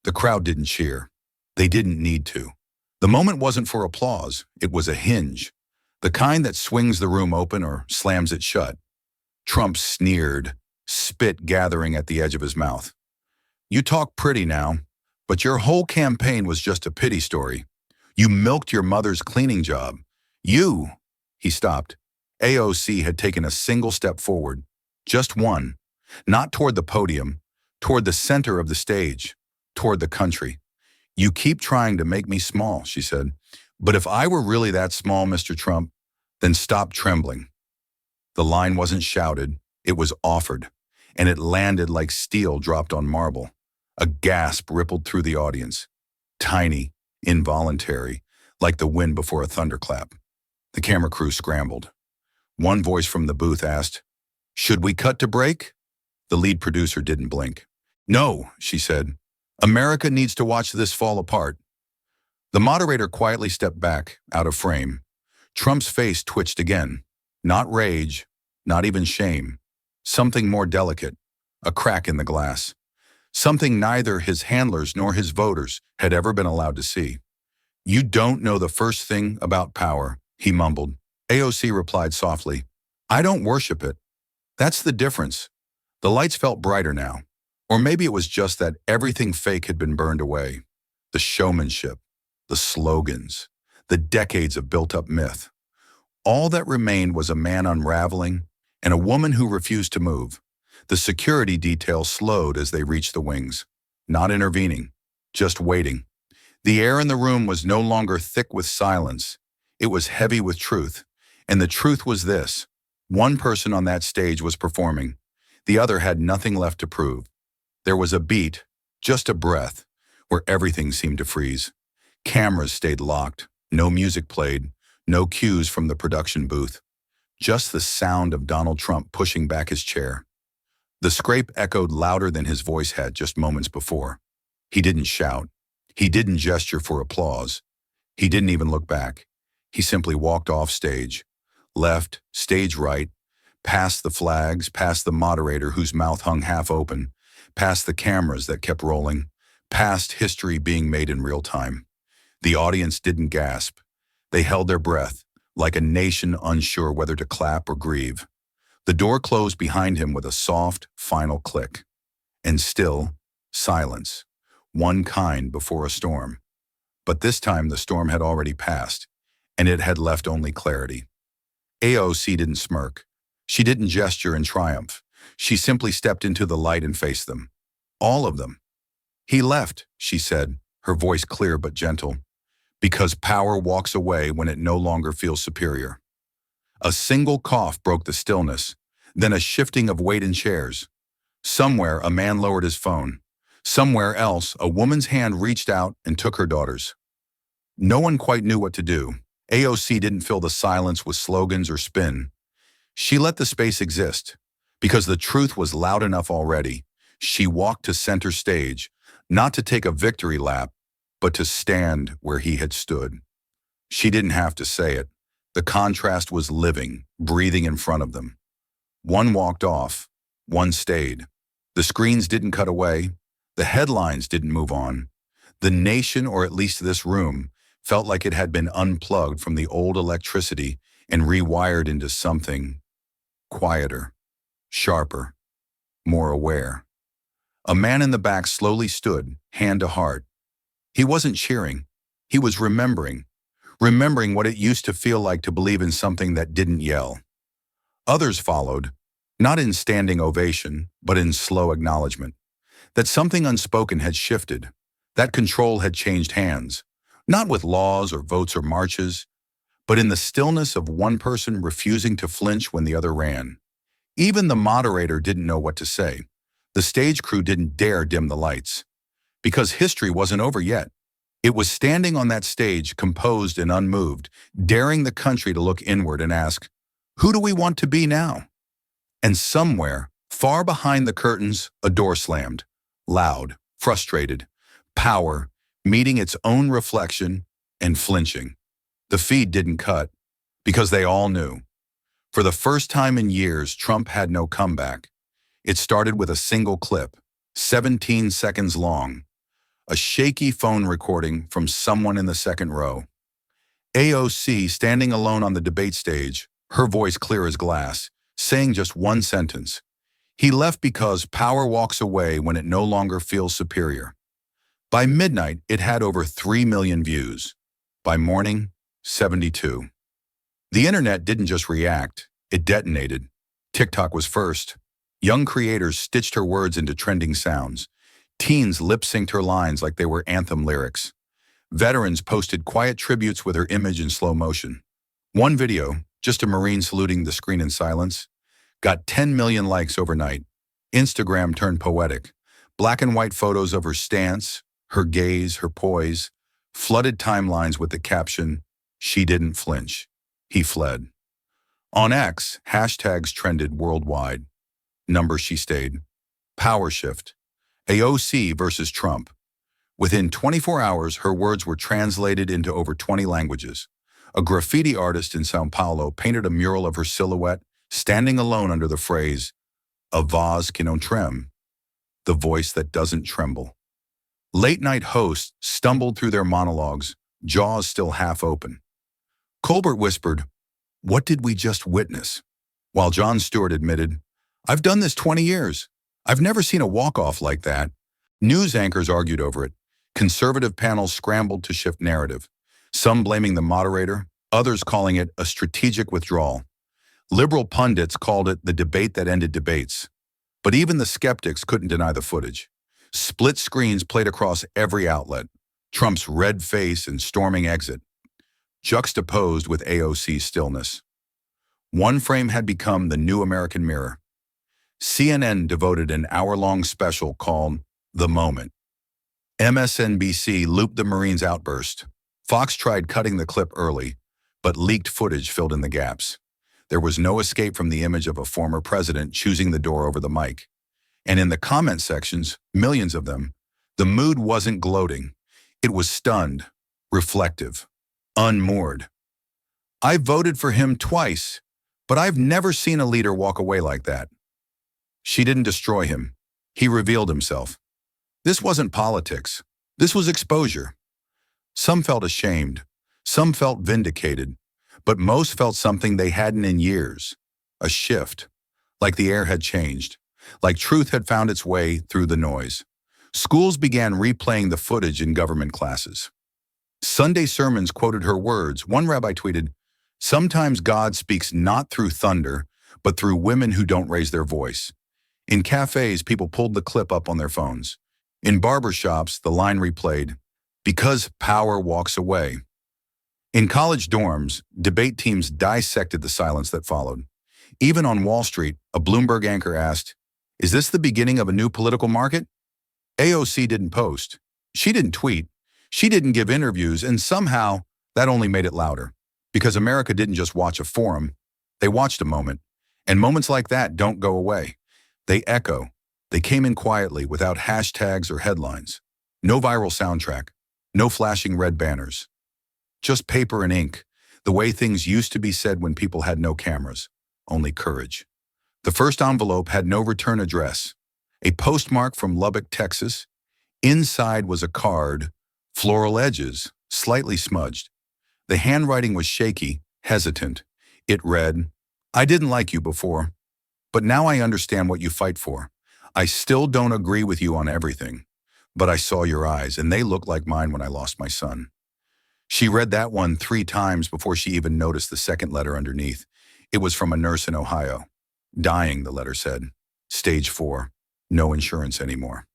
The crowd didn't cheer. They didn't need to. The moment wasn't for applause. It was a hinge. The kind that swings the room open or slams it shut. Trump sneered, spit gathering at the edge of his mouth. "You talk pretty now, but your whole campaign was just a pity story. You milked your mother's cleaning job. You—" He stopped. AOC had taken a single step forward. Just one. Not toward the podium, toward the center of the stage, toward the country. "You keep trying to make me small," she said. "But if I were really that small, Mr. Trump, then stop trembling." The line wasn't shouted, it was offered, and it landed like steel dropped on marble. A gasp rippled through the audience. Tiny, involuntary, like the wind before a thunderclap. The camera crew scrambled. One voice from the booth asked, "Should we cut to break?" The lead producer didn't blink. "No," she said. "America needs to watch this fall apart." The moderator quietly stepped back, out of frame. Trump's face twitched again. Not rage, not even shame. Something more delicate, a crack in the glass. Something neither his handlers nor his voters had ever been allowed to see. "You don't know the first thing about power," he mumbled. AOC replied softly, "I don't worship it. That's the difference." The lights felt brighter now. Or maybe it was just that everything fake had been burned away. The showmanship, the slogans, the decades of built-up myth. All that remained was a man unraveling and a woman who refused to move. The security detail slowed as they reached the wings, not intervening, just waiting. The air in the room was no longer thick with silence. It was heavy with truth. And the truth was this: one person on that stage was performing. The other had nothing left to prove. There was a beat, just a breath, where everything seemed to freeze. Cameras stayed locked, no music played, no cues from the production booth. Just the sound of Donald Trump pushing back his chair. The scrape echoed louder than his voice had just moments before. He didn't shout. He didn't gesture for applause. He didn't even look back. He simply walked off stage. Left, stage right, past the flags, past the moderator whose mouth hung half open, past the cameras that kept rolling, past history being made in real time. The audience didn't gasp. They held their breath, like a nation unsure whether to clap or grieve. The door closed behind him with a soft, final click. And still, silence. One kind before a storm. But this time the storm had already passed, and it had left only clarity. AOC didn't smirk. She didn't gesture in triumph. She simply stepped into the light and faced them. All of them. "He left," she said, her voice clear but gentle, "because power walks away when it no longer feels superior." A single cough broke the stillness, then a shifting of weight in chairs. Somewhere, a man lowered his phone. Somewhere else, a woman's hand reached out and took her daughter's. No one quite knew what to do. AOC didn't fill the silence with slogans or spin. She let the space exist, because the truth was loud enough already. She walked to center stage, not to take a victory lap, but to stand where he had stood. She didn't have to say it. The contrast was living, breathing in front of them. One walked off, one stayed. The screens didn't cut away. The headlines didn't move on. The nation, or at least this room, felt like it had been unplugged from the old electricity and rewired into something quieter, sharper, more aware. A man in the back slowly stood, hand to heart. He wasn't cheering. He was remembering what it used to feel like to believe in something that didn't yell. Others followed, not in standing ovation, but in slow acknowledgement, that something unspoken had shifted, that control had changed hands, not with laws or votes or marches, but in the stillness of one person refusing to flinch when the other ran. Even the moderator didn't know what to say. The stage crew didn't dare dim the lights, because history wasn't over yet. It was standing on that stage, composed and unmoved, daring the country to look inward and ask, who do we want to be now? And somewhere, far behind the curtains, a door slammed. Loud, frustrated, power, meeting its own reflection and flinching. The feed didn't cut, because they all knew. For the first time in years, Trump had no comeback. It started with a single clip, 17 seconds long, a shaky phone recording from someone in the second row. AOC standing alone on the debate stage, her voice clear as glass, saying just one sentence. He left because power walks away when it no longer feels superior. By midnight, it had over 3 million views. By morning, 72. The internet didn't just react, it detonated. TikTok was first. Young creators stitched her words into trending sounds. Teens lip-synced her lines like they were anthem lyrics. Veterans posted quiet tributes with her image in slow motion. One video, just a Marine saluting the screen in silence, got 10 million likes overnight. Instagram turned poetic. Black and white photos of her stance, her gaze, her poise, flooded timelines with the caption, "She didn't flinch. He fled." On X, hashtags trended worldwide. Number she stayed. Power shift. AOC versus Trump. Within 24 hours, her words were translated into over 20 languages. A graffiti artist in Sao Paulo painted a mural of her silhouette, standing alone under the phrase, "A voz que non treme," the voice that doesn't tremble. Late-night hosts stumbled through their monologues, jaws still half open. Colbert whispered, "What did we just witness?" While Jon Stewart admitted, "I've done this 20 years. I've never seen a walk-off like that." News anchors argued over it. Conservative panels scrambled to shift narrative, some blaming the moderator, others calling it a strategic withdrawal. Liberal pundits called it the debate that ended debates. But even the skeptics couldn't deny the footage. Split screens played across every outlet, Trump's red face and storming exit, juxtaposed with AOC's stillness. One frame had become the new American mirror. CNN devoted an hour-long special called The Moment. MSNBC looped the Marine's outburst. Fox tried cutting the clip early, but leaked footage filled in the gaps. There was no escape from the image of a former president choosing the door over the mic. And in the comment sections, millions of them, the mood wasn't gloating. It was stunned, reflective, unmoored. "I voted for him twice, but I've never seen a leader walk away like that." She didn't destroy him. He revealed himself. This wasn't politics. This was exposure. Some felt ashamed. Some felt vindicated. But most felt something they hadn't in years. A shift. Like the air had changed. like truth had found its way through the noise. Schools began replaying the footage in government classes. Sunday sermons quoted her words. One rabbi tweeted, "Sometimes God speaks not through thunder, but through women who don't raise their voice." In cafes, people pulled the clip up on their phones. In barbershops, the line replayed, "Because power walks away." In college dorms, debate teams dissected the silence that followed. Even on Wall Street, a Bloomberg anchor asked, "Is this the beginning of a new political market?" AOC didn't post. She didn't tweet. She didn't give interviews, and somehow that only made it louder. Because America didn't just watch a forum, they watched a moment. And moments like that don't go away. They echo. They came in quietly without hashtags or headlines. No viral soundtrack. No flashing red banners. Just paper and ink, the way things used to be said when people had no cameras, only courage. The first envelope had no return address. A postmark from Lubbock, Texas. Inside was a card, floral edges, slightly smudged. The handwriting was shaky, hesitant. It read, "I didn't like you before, but now I understand what you fight for. I still don't agree with you on everything, but I saw your eyes, and they looked like mine when I lost my son." She read that one 3 times before she even noticed the second letter underneath. It was from a nurse in Ohio. "Dying," the letter said. "Stage 4. No insurance anymore.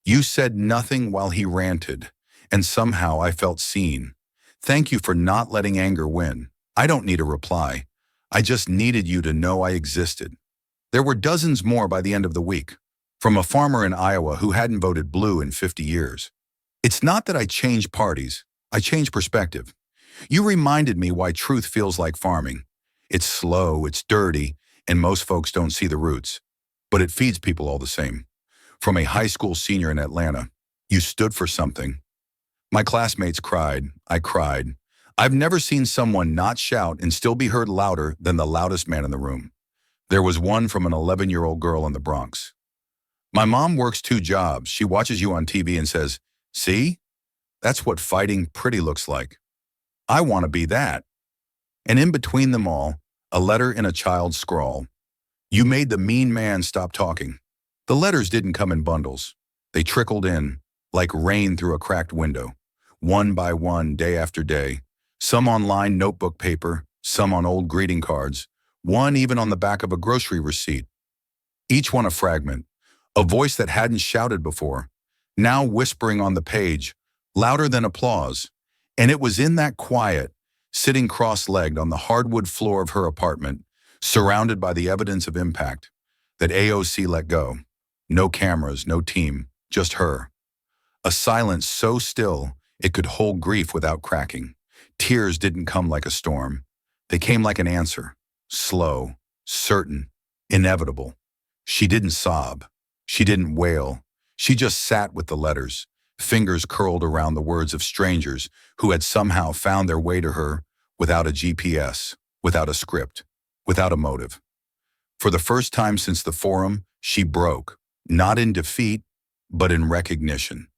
You said nothing while he ranted, and somehow I felt seen. Thank you for not letting anger win. I don't need a reply. I just needed you to know I existed." There were dozens more by the end of the week, from a farmer in Iowa who hadn't voted blue in 50 years. "It's not that I changed parties. I changed perspective. You reminded me why truth feels like farming. It's slow, it's dirty, and most folks don't see the roots. But it feeds people all the same." From a high school senior in Atlanta, "You stood for something." My classmates cried. I cried. I've never seen someone not shout and still be heard louder than the loudest man in the room. There was one from an 11-year-old girl in the Bronx. "My mom works 2 jobs. She watches you on TV and says, 'See? That's what fighting pretty looks like.' I want to be that." And in between them all, a letter in a child's scrawl. "You made the mean man stop talking." The letters didn't come in bundles. They trickled in, like rain through a cracked window, one by one, day after day. Some on lined notebook paper, some on old greeting cards, one even on the back of a grocery receipt. Each one a fragment, a voice that hadn't shouted before, now whispering on the page, louder than applause. And it was in that quiet, sitting cross-legged on the hardwood floor of her apartment, surrounded by the evidence of impact, that AOC let go. No cameras, no team, just her. A silence so still it could hold grief without cracking. Tears didn't come like a storm. They came like an answer, slow, certain, inevitable. She didn't sob. She didn't wail. She just sat with the letters, fingers curled around the words of strangers who had somehow found their way to her without a GPS, without a script, without a motive. For the first time since the forum, she broke, not in defeat, but in recognition.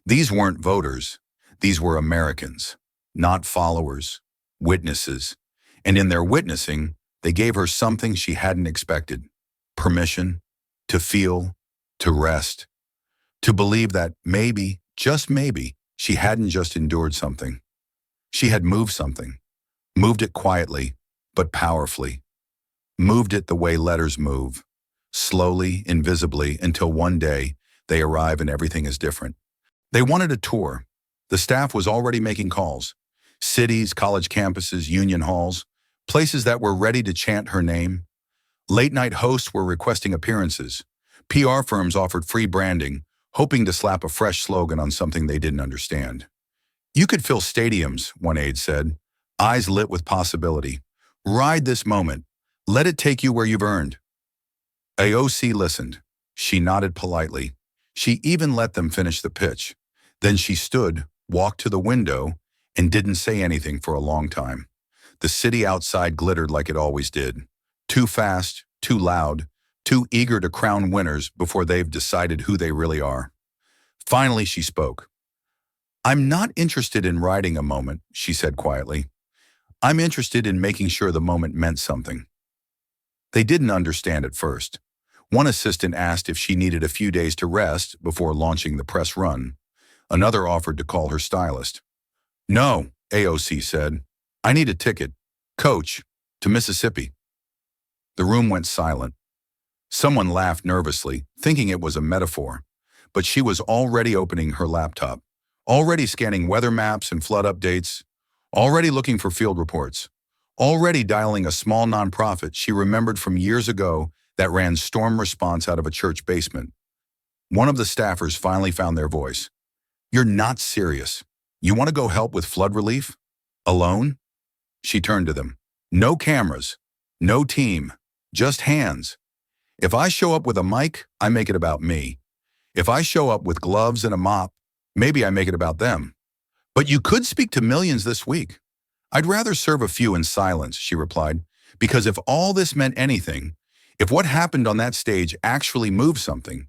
These weren't voters. These were Americans, not followers, witnesses. And in their witnessing, they gave her something she hadn't expected: permission to feel, to rest, to believe that maybe, just maybe, she hadn't just endured something. She had moved something, moved it quietly, but powerfully, moved it the way letters move, slowly, invisibly, until one day they arrive and everything is different. They wanted a tour. The staff was already making calls. Cities, college campuses, union halls, places that were ready to chant her name. Late-night hosts were requesting appearances. PR firms offered free branding, hoping to slap a fresh slogan on something they didn't understand. "You could fill stadiums," one aide said, eyes lit with possibility. "Ride this moment. Let it take you where you've earned." AOC listened. She nodded politely. She even let them finish the pitch. Then she stood, walked to the window, and didn't say anything for a long time. The city outside glittered like it always did. Too fast, too loud, too eager to crown winners before they've decided who they really are. Finally, she spoke. "I'm not interested in riding a moment," she said quietly. "I'm interested in making sure the moment meant something." They didn't understand at first. One assistant asked if she needed a few days to rest before launching the press run. Another offered to call her stylist. "No," AOC said. "I need a ticket. Coach, to Mississippi." The room went silent. Someone laughed nervously, thinking it was a metaphor. But she was already opening her laptop, already scanning weather maps and flood updates, already looking for field reports, already dialing a small nonprofit she remembered from years ago that ran storm response out of a church basement. One of the staffers finally found their voice. "You're not serious. You want to go help with flood relief? Alone?" She turned to them. "No cameras, no team, just hands. If I show up with a mic, I make it about me. If I show up with gloves and a mop, maybe I make it about them. But you could speak to millions this week." "I'd rather serve a few in silence," she replied, "because if all this meant anything, if what happened on that stage actually moved something,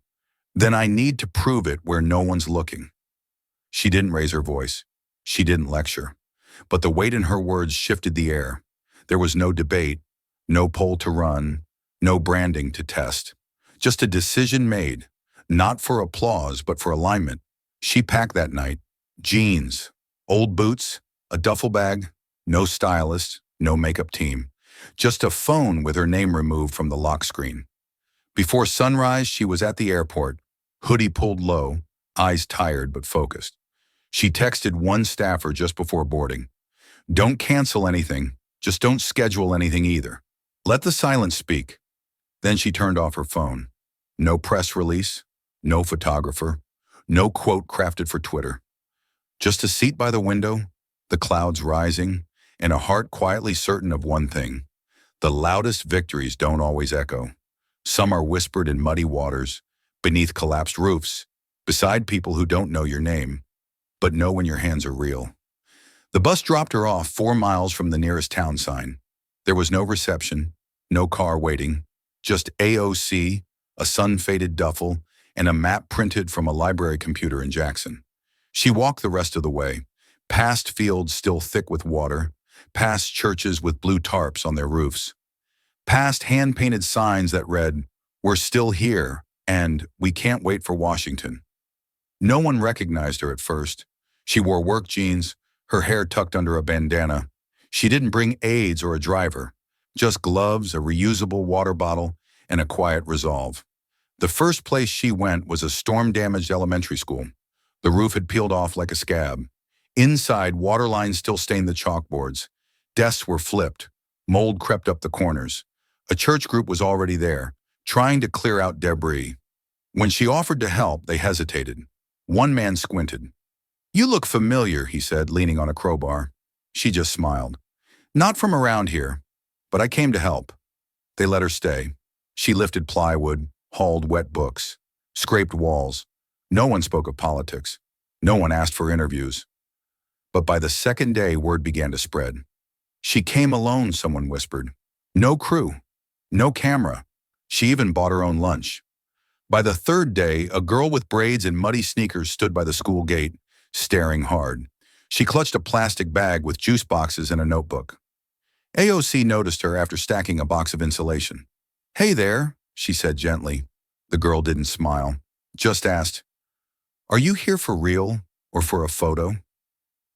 then I need to prove it where no one's looking." She didn't raise her voice. She didn't lecture. But the weight in her words shifted the air. There was no debate, no poll to run, no branding to test. Just a decision made, not for applause but for alignment. She packed that night. Jeans, old boots, a duffel bag, no stylist, no makeup team. Just a phone with her name removed from the lock screen. Before sunrise, she was at the airport, hoodie pulled low, eyes tired but focused. She texted one staffer just before boarding. "Don't cancel anything, just don't schedule anything either. Let the silence speak." Then she turned off her phone. No press release, no photographer, no quote crafted for Twitter. Just a seat by the window, the clouds rising, and a heart quietly certain of one thing. The loudest victories don't always echo. Some are whispered in muddy waters, beneath collapsed roofs, beside people who don't know your name, but know when your hands are real. The bus dropped her off 4 miles from the nearest town sign. There was no reception, no car waiting, just AOC, a sun-faded duffel, and a map printed from a library computer in Jackson. She walked the rest of the way, past fields still thick with water, past churches with blue tarps on their roofs, past hand-painted signs that read, "We're still here," and "We can't wait for Washington." No one recognized her at first. She wore work jeans, her hair tucked under a bandana. She didn't bring aides or a driver, just gloves, a reusable water bottle, and a quiet resolve. The first place she went was a storm-damaged elementary school. The roof had peeled off like a scab. Inside, water lines still stained the chalkboards. Desks were flipped. Mold crept up the corners. A church group was already there, trying to clear out debris. When she offered to help, they hesitated. One man squinted. "You look familiar," he said, leaning on a crowbar. She just smiled. "Not from around here, but I came to help." They let her stay. She lifted plywood, hauled wet books, scraped walls. No one spoke of politics. No one asked for interviews. But by the second day, word began to spread. "She came alone," someone whispered. "No crew, no camera." She even bought her own lunch. By the third day, a girl with braids and muddy sneakers stood by the school gate, staring hard. She clutched a plastic bag with juice boxes and a notebook. AOC noticed her after stacking a box of insulation. "Hey there," she said gently. The girl didn't smile, just asked, "Are you here for real or for a photo?"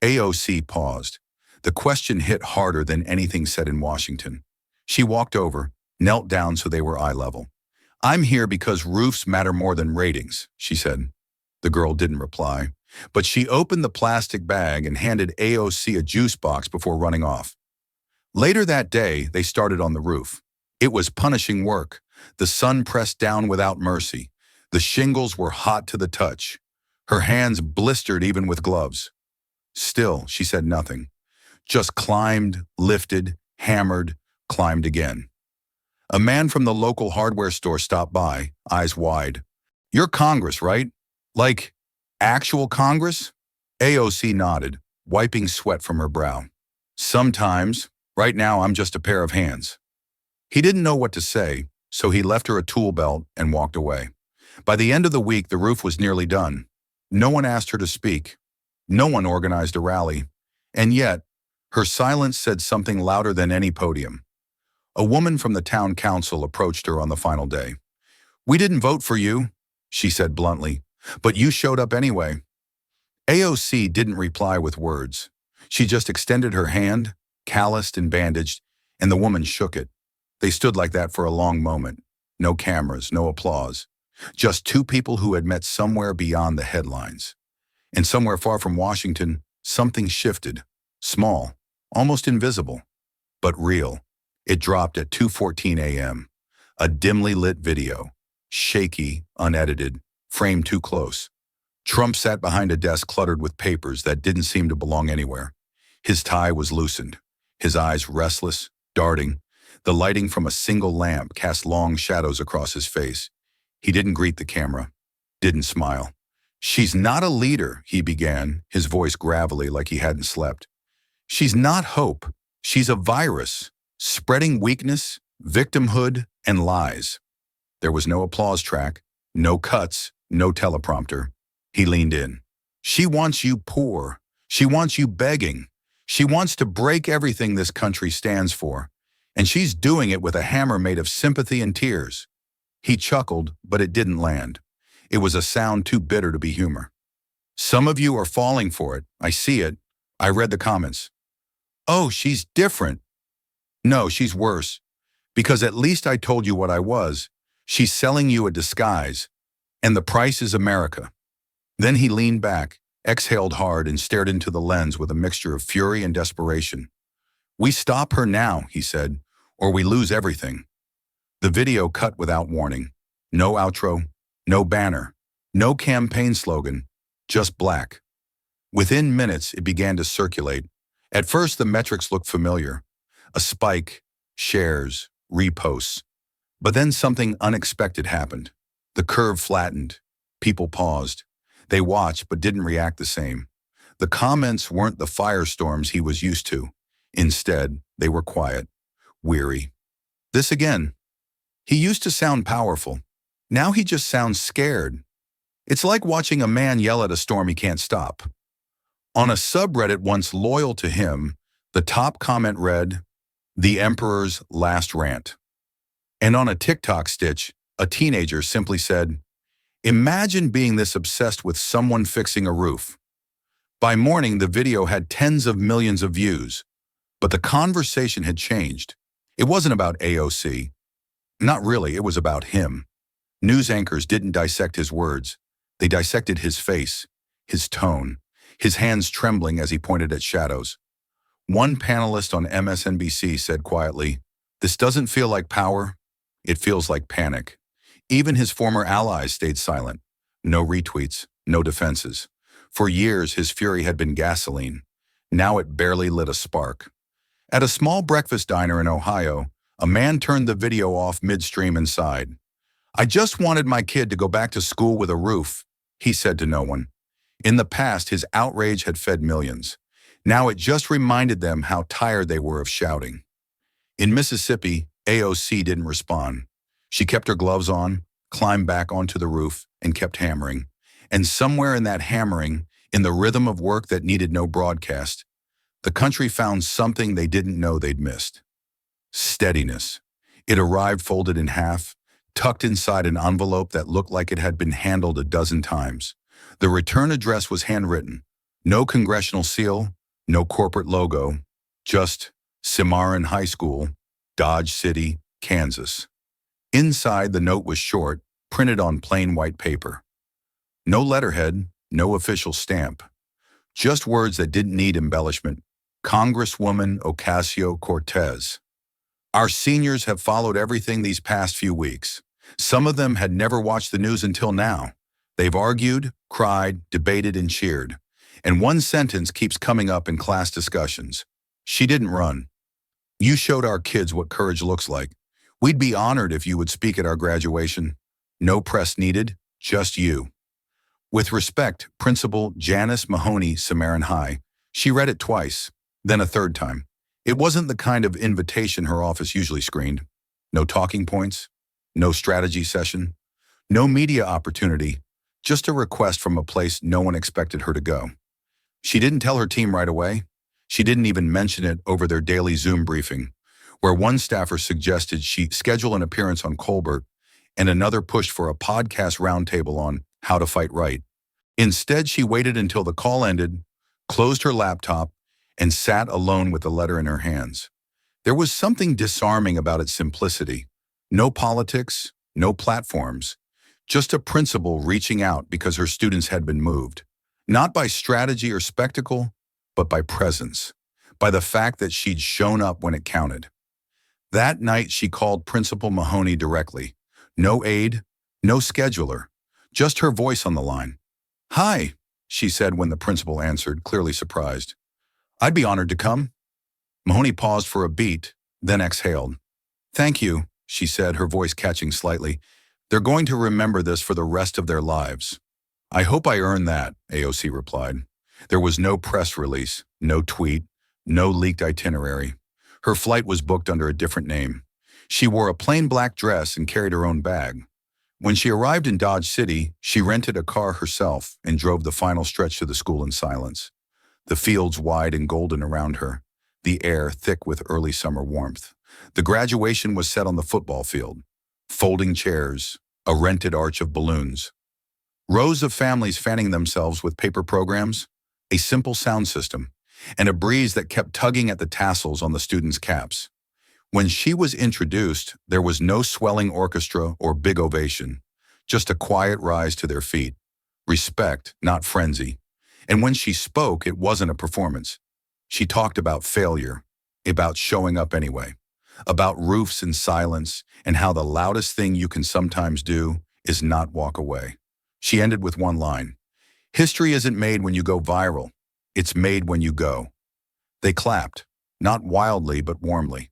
AOC paused. The question hit harder than anything said in Washington. She walked over, knelt down so they were eye level. "I'm here because roofs matter more than ratings," she said. The girl didn't reply, but she opened the plastic bag and handed AOC a juice box before running off. Later that day, they started on the roof. It was punishing work. The sun pressed down without mercy. The shingles were hot to the touch. Her hands blistered even with gloves. Still, she said nothing. Just climbed, lifted, hammered, climbed again. A man from the local hardware store stopped by, eyes wide. "You're Congress, right? Like, actual Congress?" AOC nodded, wiping sweat from her brow. "Sometimes. Right now, I'm just a pair of hands." He didn't know what to say, so he left her a tool belt and walked away. By the end of the week, the roof was nearly done. No one asked her to speak. No one organized a rally. And yet, her silence said something louder than any podium. A woman from the town council approached her on the final day. "We didn't vote for you," she said bluntly, "but you showed up anyway." AOC didn't reply with words. She just extended her hand, calloused and bandaged, and the woman shook it. They stood like that for a long moment. No cameras, no applause. Just two people who had met somewhere beyond the headlines. And somewhere far from Washington, something shifted. Small, almost invisible, but real. It dropped at 2:14 a.m. A dimly lit video. Shaky, unedited, framed too close. Trump sat behind a desk cluttered with papers that didn't seem to belong anywhere. His tie was loosened, his eyes restless, darting. The lighting from a single lamp cast long shadows across his face. He didn't greet the camera, didn't smile. "She's not a leader," he began, his voice gravelly like he hadn't slept. "She's not hope. She's a virus, spreading weakness, victimhood, and lies." There was no applause track, no cuts, no teleprompter. He leaned in. "She wants you poor. She wants you begging. She wants to break everything this country stands for. And she's doing it with a hammer made of sympathy and tears." He chuckled, but it didn't land. It was a sound too bitter to be humor. "Some of you are falling for it. I see it. I read the comments. Oh, she's different. No, she's worse. Because at least I told you what I was. She's selling you a disguise. And the price is America." Then he leaned back, exhaled hard, and stared into the lens with a mixture of fury and desperation. "We stop her now," he said, "or we lose everything." The video cut without warning. No outro, no banner, no campaign slogan, just black. Within minutes, it began to circulate. At first, the metrics looked familiar. A spike, shares, reposts. But then something unexpected happened. The curve flattened. People paused. They watched but didn't react the same. The comments weren't the firestorms he was used to. Instead, they were quiet, weary. This again. He used to sound powerful. Now he just sounds scared. It's like watching a man yell at a storm he can't stop. On a subreddit once loyal to him, the top comment read, "The Emperor's Last Rant." And on a TikTok stitch, a teenager simply said, "Imagine being this obsessed with someone fixing a roof." By morning, the video had tens of millions of views, but the conversation had changed. It wasn't about AOC. Not really, it was about him. News anchors didn't dissect his words. They dissected his face, his tone, his hands trembling as he pointed at shadows. One panelist on MSNBC said quietly, "This doesn't feel like power. It feels like panic." Even his former allies stayed silent. No retweets, no defenses. For years, his fury had been gasoline. Now it barely lit a spark. At a small breakfast diner in Ohio, a man turned the video off midstream and sighed. "I just wanted my kid to go back to school with a roof," he said to no one. In the past, his outrage had fed millions. Now it just reminded them how tired they were of shouting. In Mississippi, AOC didn't respond. She kept her gloves on, climbed back onto the roof, and kept hammering. And somewhere in that hammering, in the rhythm of work that needed no broadcast, the country found something they didn't know they'd missed. Steadiness. It arrived folded in half, tucked inside an envelope that looked like it had been handled a dozen times. The return address was handwritten. No congressional seal, no corporate logo, just Cimarron High School, Dodge City, Kansas. Inside, the note was short, printed on plain white paper. No letterhead, no official stamp. Just words that didn't need embellishment. Congresswoman Ocasio-Cortez. Our seniors have followed everything these past few weeks. Some of them had never watched the news until now. They've argued, cried, debated, and cheered. And one sentence keeps coming up in class discussions. She didn't run. You showed our kids what courage looks like. We'd be honored if you would speak at our graduation. No press needed, just you. With respect, Principal Janice Mahoney, Cimarron High. She read it twice, then a third time. It wasn't the kind of invitation her office usually screened. No talking points, no strategy session, no media opportunity, just a request from a place no one expected her to go. She didn't tell her team right away. She didn't even mention it over their daily Zoom briefing, where one staffer suggested she schedule an appearance on Colbert. and another pushed for a podcast roundtable on how to fight right. Instead, she waited until the call ended, closed her laptop, and sat alone with the letter in her hands. There was something disarming about its simplicity. No politics, no platforms, just a principal reaching out because her students had been moved. Not by strategy or spectacle, but by presence, by the fact that she'd shown up when it counted. That night, she called Principal Mahoney directly. No aide, no scheduler, just her voice on the line. "Hi," she said when the principal answered, clearly surprised. "I'd be honored to come." Mahoney paused for a beat, then exhaled. "Thank you," she said, her voice catching slightly. "They're going to remember this for the rest of their lives." "I hope I earned that," AOC replied. There was no press release, no tweet, no leaked itinerary. Her flight was booked under a different name. She wore a plain black dress and carried her own bag. When she arrived in Dodge City, she rented a car herself and drove the final stretch to the school in silence. The fields wide and golden around her, the air thick with early summer warmth. The graduation was set on the football field. Folding chairs, a rented arch of balloons. Rows of families fanning themselves with paper programs, a simple sound system, and a breeze that kept tugging at the tassels on the students' caps. When she was introduced, there was no swelling orchestra or big ovation, just a quiet rise to their feet. Respect, not frenzy. And when she spoke, it wasn't a performance. She talked about failure, about showing up anyway, about roofs and silence, and how the loudest thing you can sometimes do is not walk away. She ended with one line. "History isn't made when you go viral. It's made when you go." They clapped, not wildly but warmly.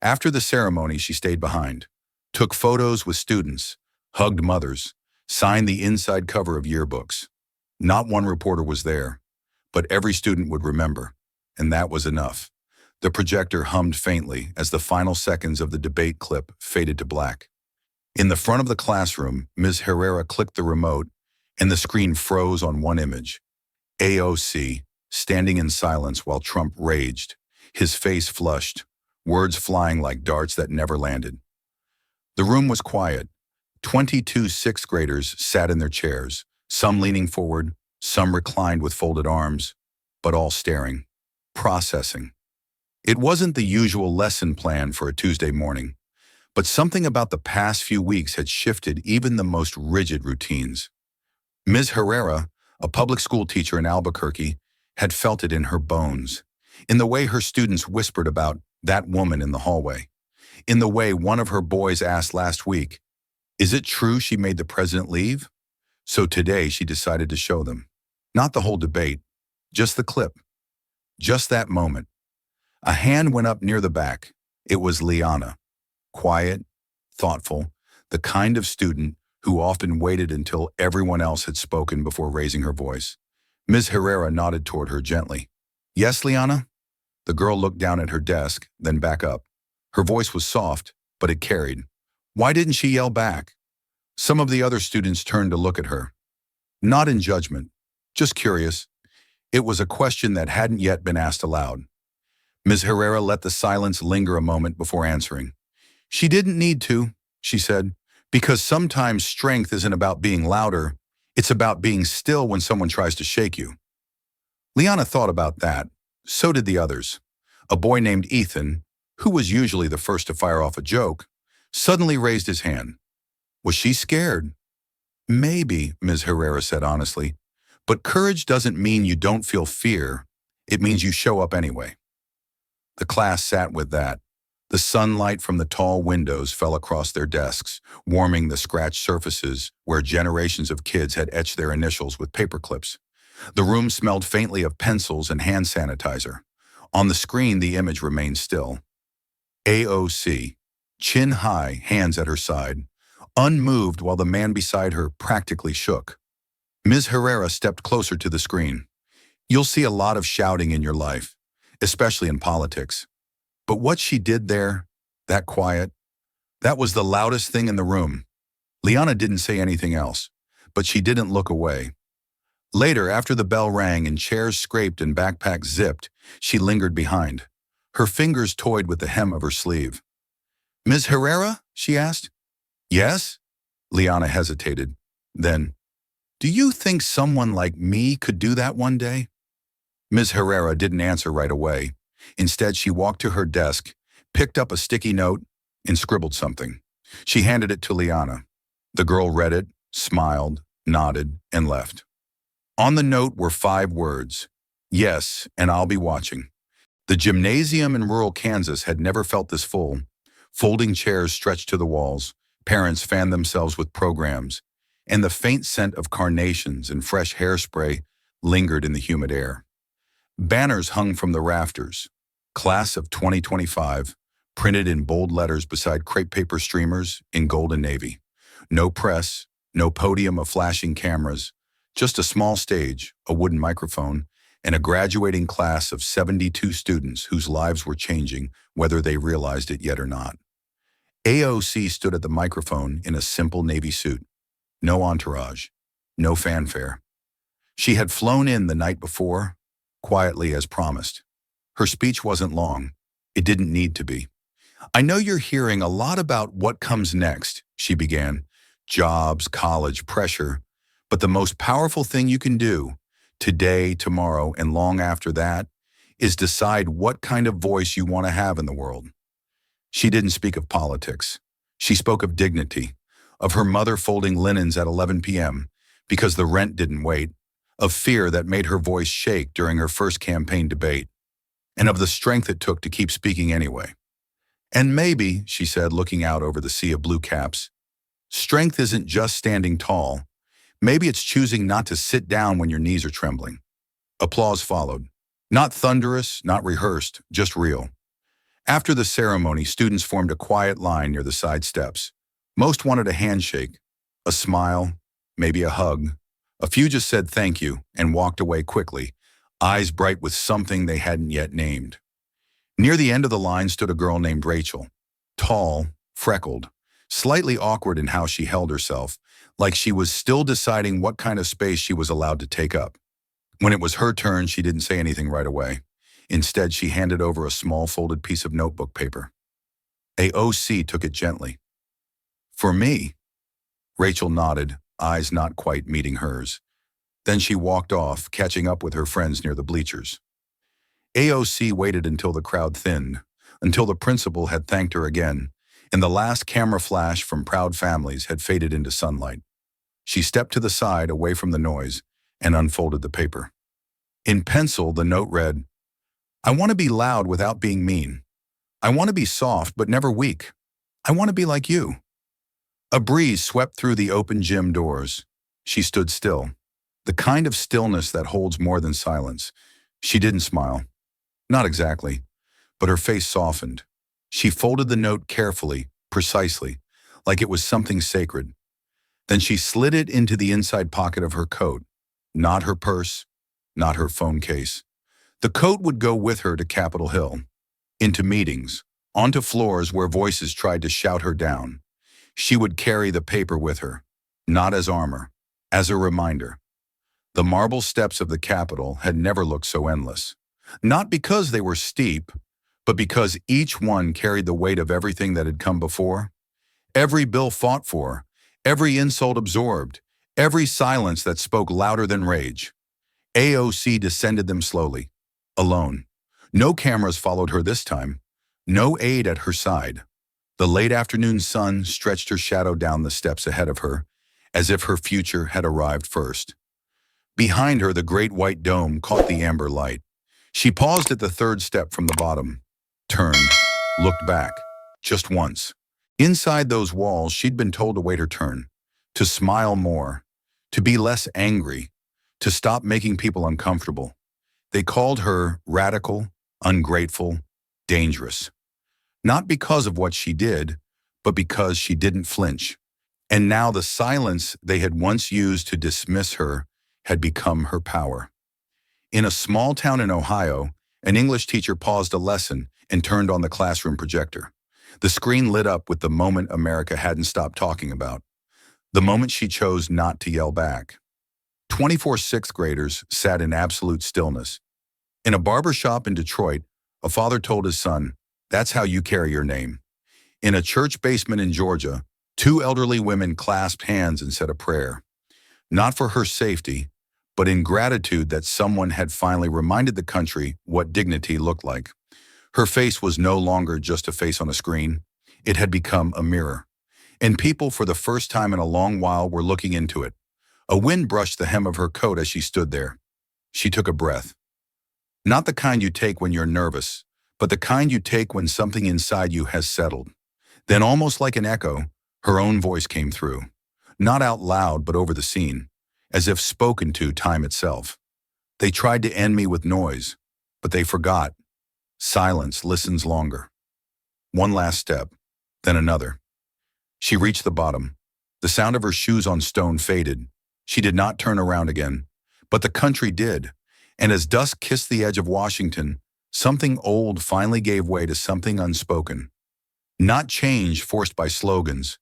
After the ceremony, she stayed behind, took photos with students, hugged mothers, signed the inside cover of yearbooks. Not one reporter was there, but every student would remember, and that was enough. The projector hummed faintly as the final seconds of the debate clip faded to black. In the front of the classroom, Ms. Herrera clicked the remote, and the screen froze on one image. AOC, standing in silence while Trump raged, his face flushed, words flying like darts that never landed. The room was quiet. 22 sixth graders sat in their chairs, some leaning forward, some reclined with folded arms, but all staring, processing. It wasn't the usual lesson plan for a Tuesday morning, but something about the past few weeks had shifted even the most rigid routines. Ms. Herrera, a public school teacher in Albuquerque, had felt it in her bones, in the way her students whispered about that woman in the hallway, in the way one of her boys asked last week, "Is it true she made the president leave?" So today she decided to show them. Not the whole debate, just the clip. Just that moment. A hand went up near the back. It was Liana. Quiet, thoughtful, the kind of student who often waited until everyone else had spoken before raising her voice. Ms. Herrera nodded toward her gently. "Yes, Liana?" The girl looked down at her desk, then back up. Her voice was soft, but it carried. Why didn't she yell back? Some of the other students turned to look at her. Not in judgment, just curious. It was a question that hadn't yet been asked aloud. Ms. Herrera let the silence linger a moment before answering. "She didn't need to," she said, "because sometimes strength isn't about being louder, it's about being still when someone tries to shake you." Liana thought about that. So did the others. A boy named Ethan, who was usually the first to fire off a joke, suddenly raised his hand. Was she scared? Maybe, Ms. Herrera said honestly, but courage doesn't mean you don't feel fear. It means you show up anyway. The class sat with that. The sunlight from the tall windows fell across their desks, warming the scratched surfaces where generations of kids had etched their initials with paper clips. The room smelled faintly of pencils and hand sanitizer. On the screen, the image remained still. AOC, chin high, hands at her side, unmoved while the man beside her practically shook. Ms. Herrera stepped closer to the screen. You'll see a lot of shouting in your life, especially in politics. But what she did there, that quiet, that was the loudest thing in the room. Liana didn't say anything else, but she didn't look away. Later, after the bell rang and chairs scraped and backpacks zipped, she lingered behind. Her fingers toyed with the hem of her sleeve. "Ms. Herrera?" she asked. "Yes?" Liana hesitated. Then, do you think someone like me could do that one day? Ms. Herrera didn't answer right away. Instead, she walked to her desk, picked up a sticky note, and scribbled something. She handed it to Liana. The girl read it, smiled, nodded, and left. On the note were 5 words. Yes, and I'll be watching. The gymnasium in rural Kansas had never felt this full. Folding chairs stretched to the walls, parents fanned themselves with programs, and the faint scent of carnations and fresh hairspray lingered in the humid air. Banners hung from the rafters. Class of 2025, printed in bold letters beside crepe paper streamers in gold and navy. No press, no podium of flashing cameras, just a small stage, a wooden microphone, and a graduating class of 72 students whose lives were changing, whether they realized it yet or not. AOC stood at the microphone in a simple navy suit. No entourage, no fanfare. She had flown in the night before, quietly as promised. Her speech wasn't long. It didn't need to be. I know you're hearing a lot about what comes next, she began. Jobs, college, pressure. But the most powerful thing you can do, today, tomorrow, and long after that, is decide what kind of voice you want to have in the world. She didn't speak of politics. She spoke of dignity, of her mother folding linens at 11 p.m. because the rent didn't wait, of fear that made her voice shake during her first campaign debate, and of the strength it took to keep speaking anyway. And maybe, she said, looking out over the sea of blue caps, strength isn't just standing tall. Maybe it's choosing not to sit down when your knees are trembling. Applause followed. Not thunderous, not rehearsed, just real. After the ceremony, students formed a quiet line near the side steps. Most wanted a handshake, a smile, maybe a hug. A few just said thank you and walked away quickly, eyes bright with something they hadn't yet named. Near the end of the line stood a girl named Rachel. Tall, freckled, slightly awkward in how she held herself, like she was still deciding what kind of space she was allowed to take up. When it was her turn, she didn't say anything right away. Instead, she handed over a small folded piece of notebook paper. AOC took it gently. For me? Rachel nodded, eyes not quite meeting hers. Then she walked off, catching up with her friends near the bleachers. AOC waited until the crowd thinned, until the principal had thanked her again, and the last camera flash from proud families had faded into sunlight. She stepped to the side, away from the noise, and unfolded the paper. In pencil, the note read, I want to be loud without being mean. I want to be soft but never weak. I want to be like you. A breeze swept through the open gym doors. She stood still, the kind of stillness that holds more than silence. She didn't smile. Not exactly, but her face softened. She folded the note carefully, precisely, like it was something sacred. Then she slid it into the inside pocket of her coat. Not her purse, not her phone case. The coat would go with her to Capitol Hill, into meetings, onto floors where voices tried to shout her down. She would carry the paper with her, not as armor, as a reminder. The marble steps of the Capitol had never looked so endless. Not because they were steep, but because each one carried the weight of everything that had come before. Every bill fought for, every insult absorbed, every silence that spoke louder than rage. AOC descended them slowly, alone. No cameras followed her this time, no aide at her side. The late afternoon sun stretched her shadow down the steps ahead of her, as if her future had arrived first. Behind her, the great white dome caught the amber light. She paused at the third step from the bottom, turned, looked back, just once. Inside those walls, she'd been told to wait her turn, to smile more, to be less angry, to stop making people uncomfortable. They called her radical, ungrateful, dangerous. Not because of what she did, but because she didn't flinch. And now the silence they had once used to dismiss her had become her power. In a small town in Ohio, an English teacher paused a lesson and turned on the classroom projector. The screen lit up with the moment America hadn't stopped talking about, the moment she chose not to yell back. 24 sixth graders sat in absolute stillness. In a barber shop in Detroit, a father told his son, "That's how you carry your name." In a church basement in Georgia, Two elderly women clasped hands and said a prayer, not for her safety, but in gratitude that someone had finally reminded the country what dignity looked like. Her face was no longer just a face on a screen. It had become a mirror. And people, for the first time in a long while, were looking into it. A wind brushed the hem of her coat as she stood there. She took a breath. Not the kind you take when you're nervous, but the kind you take when something inside you has settled. Then, almost like an echo, her own voice came through. Not out loud, but over the scene, as if spoken to time itself. They tried to end me with noise, but they forgot. Silence listens longer. One last step, then another. She reached the bottom. The sound of her shoes on stone faded. She did not turn around again, but the country did. And as dusk kissed the edge of Washington, something old finally gave way to something unspoken. Not change forced by slogans,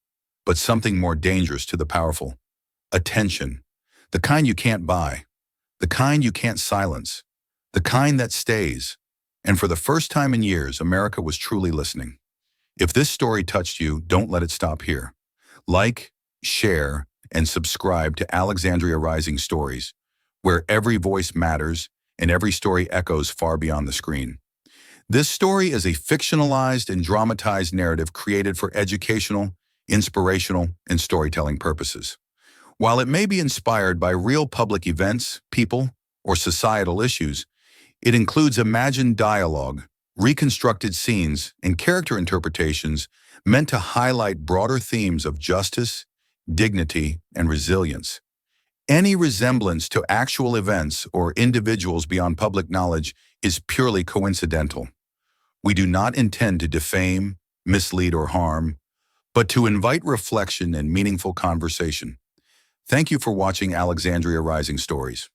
but something more dangerous to the powerful. Attention. The kind you can't buy. The kind you can't silence. The kind that stays. And for the first time in years, America was truly listening. If this story touched you, don't let it stop here. Like, share, and subscribe to Alexandria Rising Stories, where every voice matters and every story echoes far beyond the screen. This story is a fictionalized and dramatized narrative created for educational, inspirational, and storytelling purposes. While it may be inspired by real public events, people, or societal issues, it includes imagined dialogue, reconstructed scenes, and character interpretations meant to highlight broader themes of justice, dignity, and resilience. Any resemblance to actual events or individuals beyond public knowledge is purely coincidental. We do not intend to defame, mislead, or harm, but to invite reflection and meaningful conversation. Thank you for watching Alexandria Rising Stories.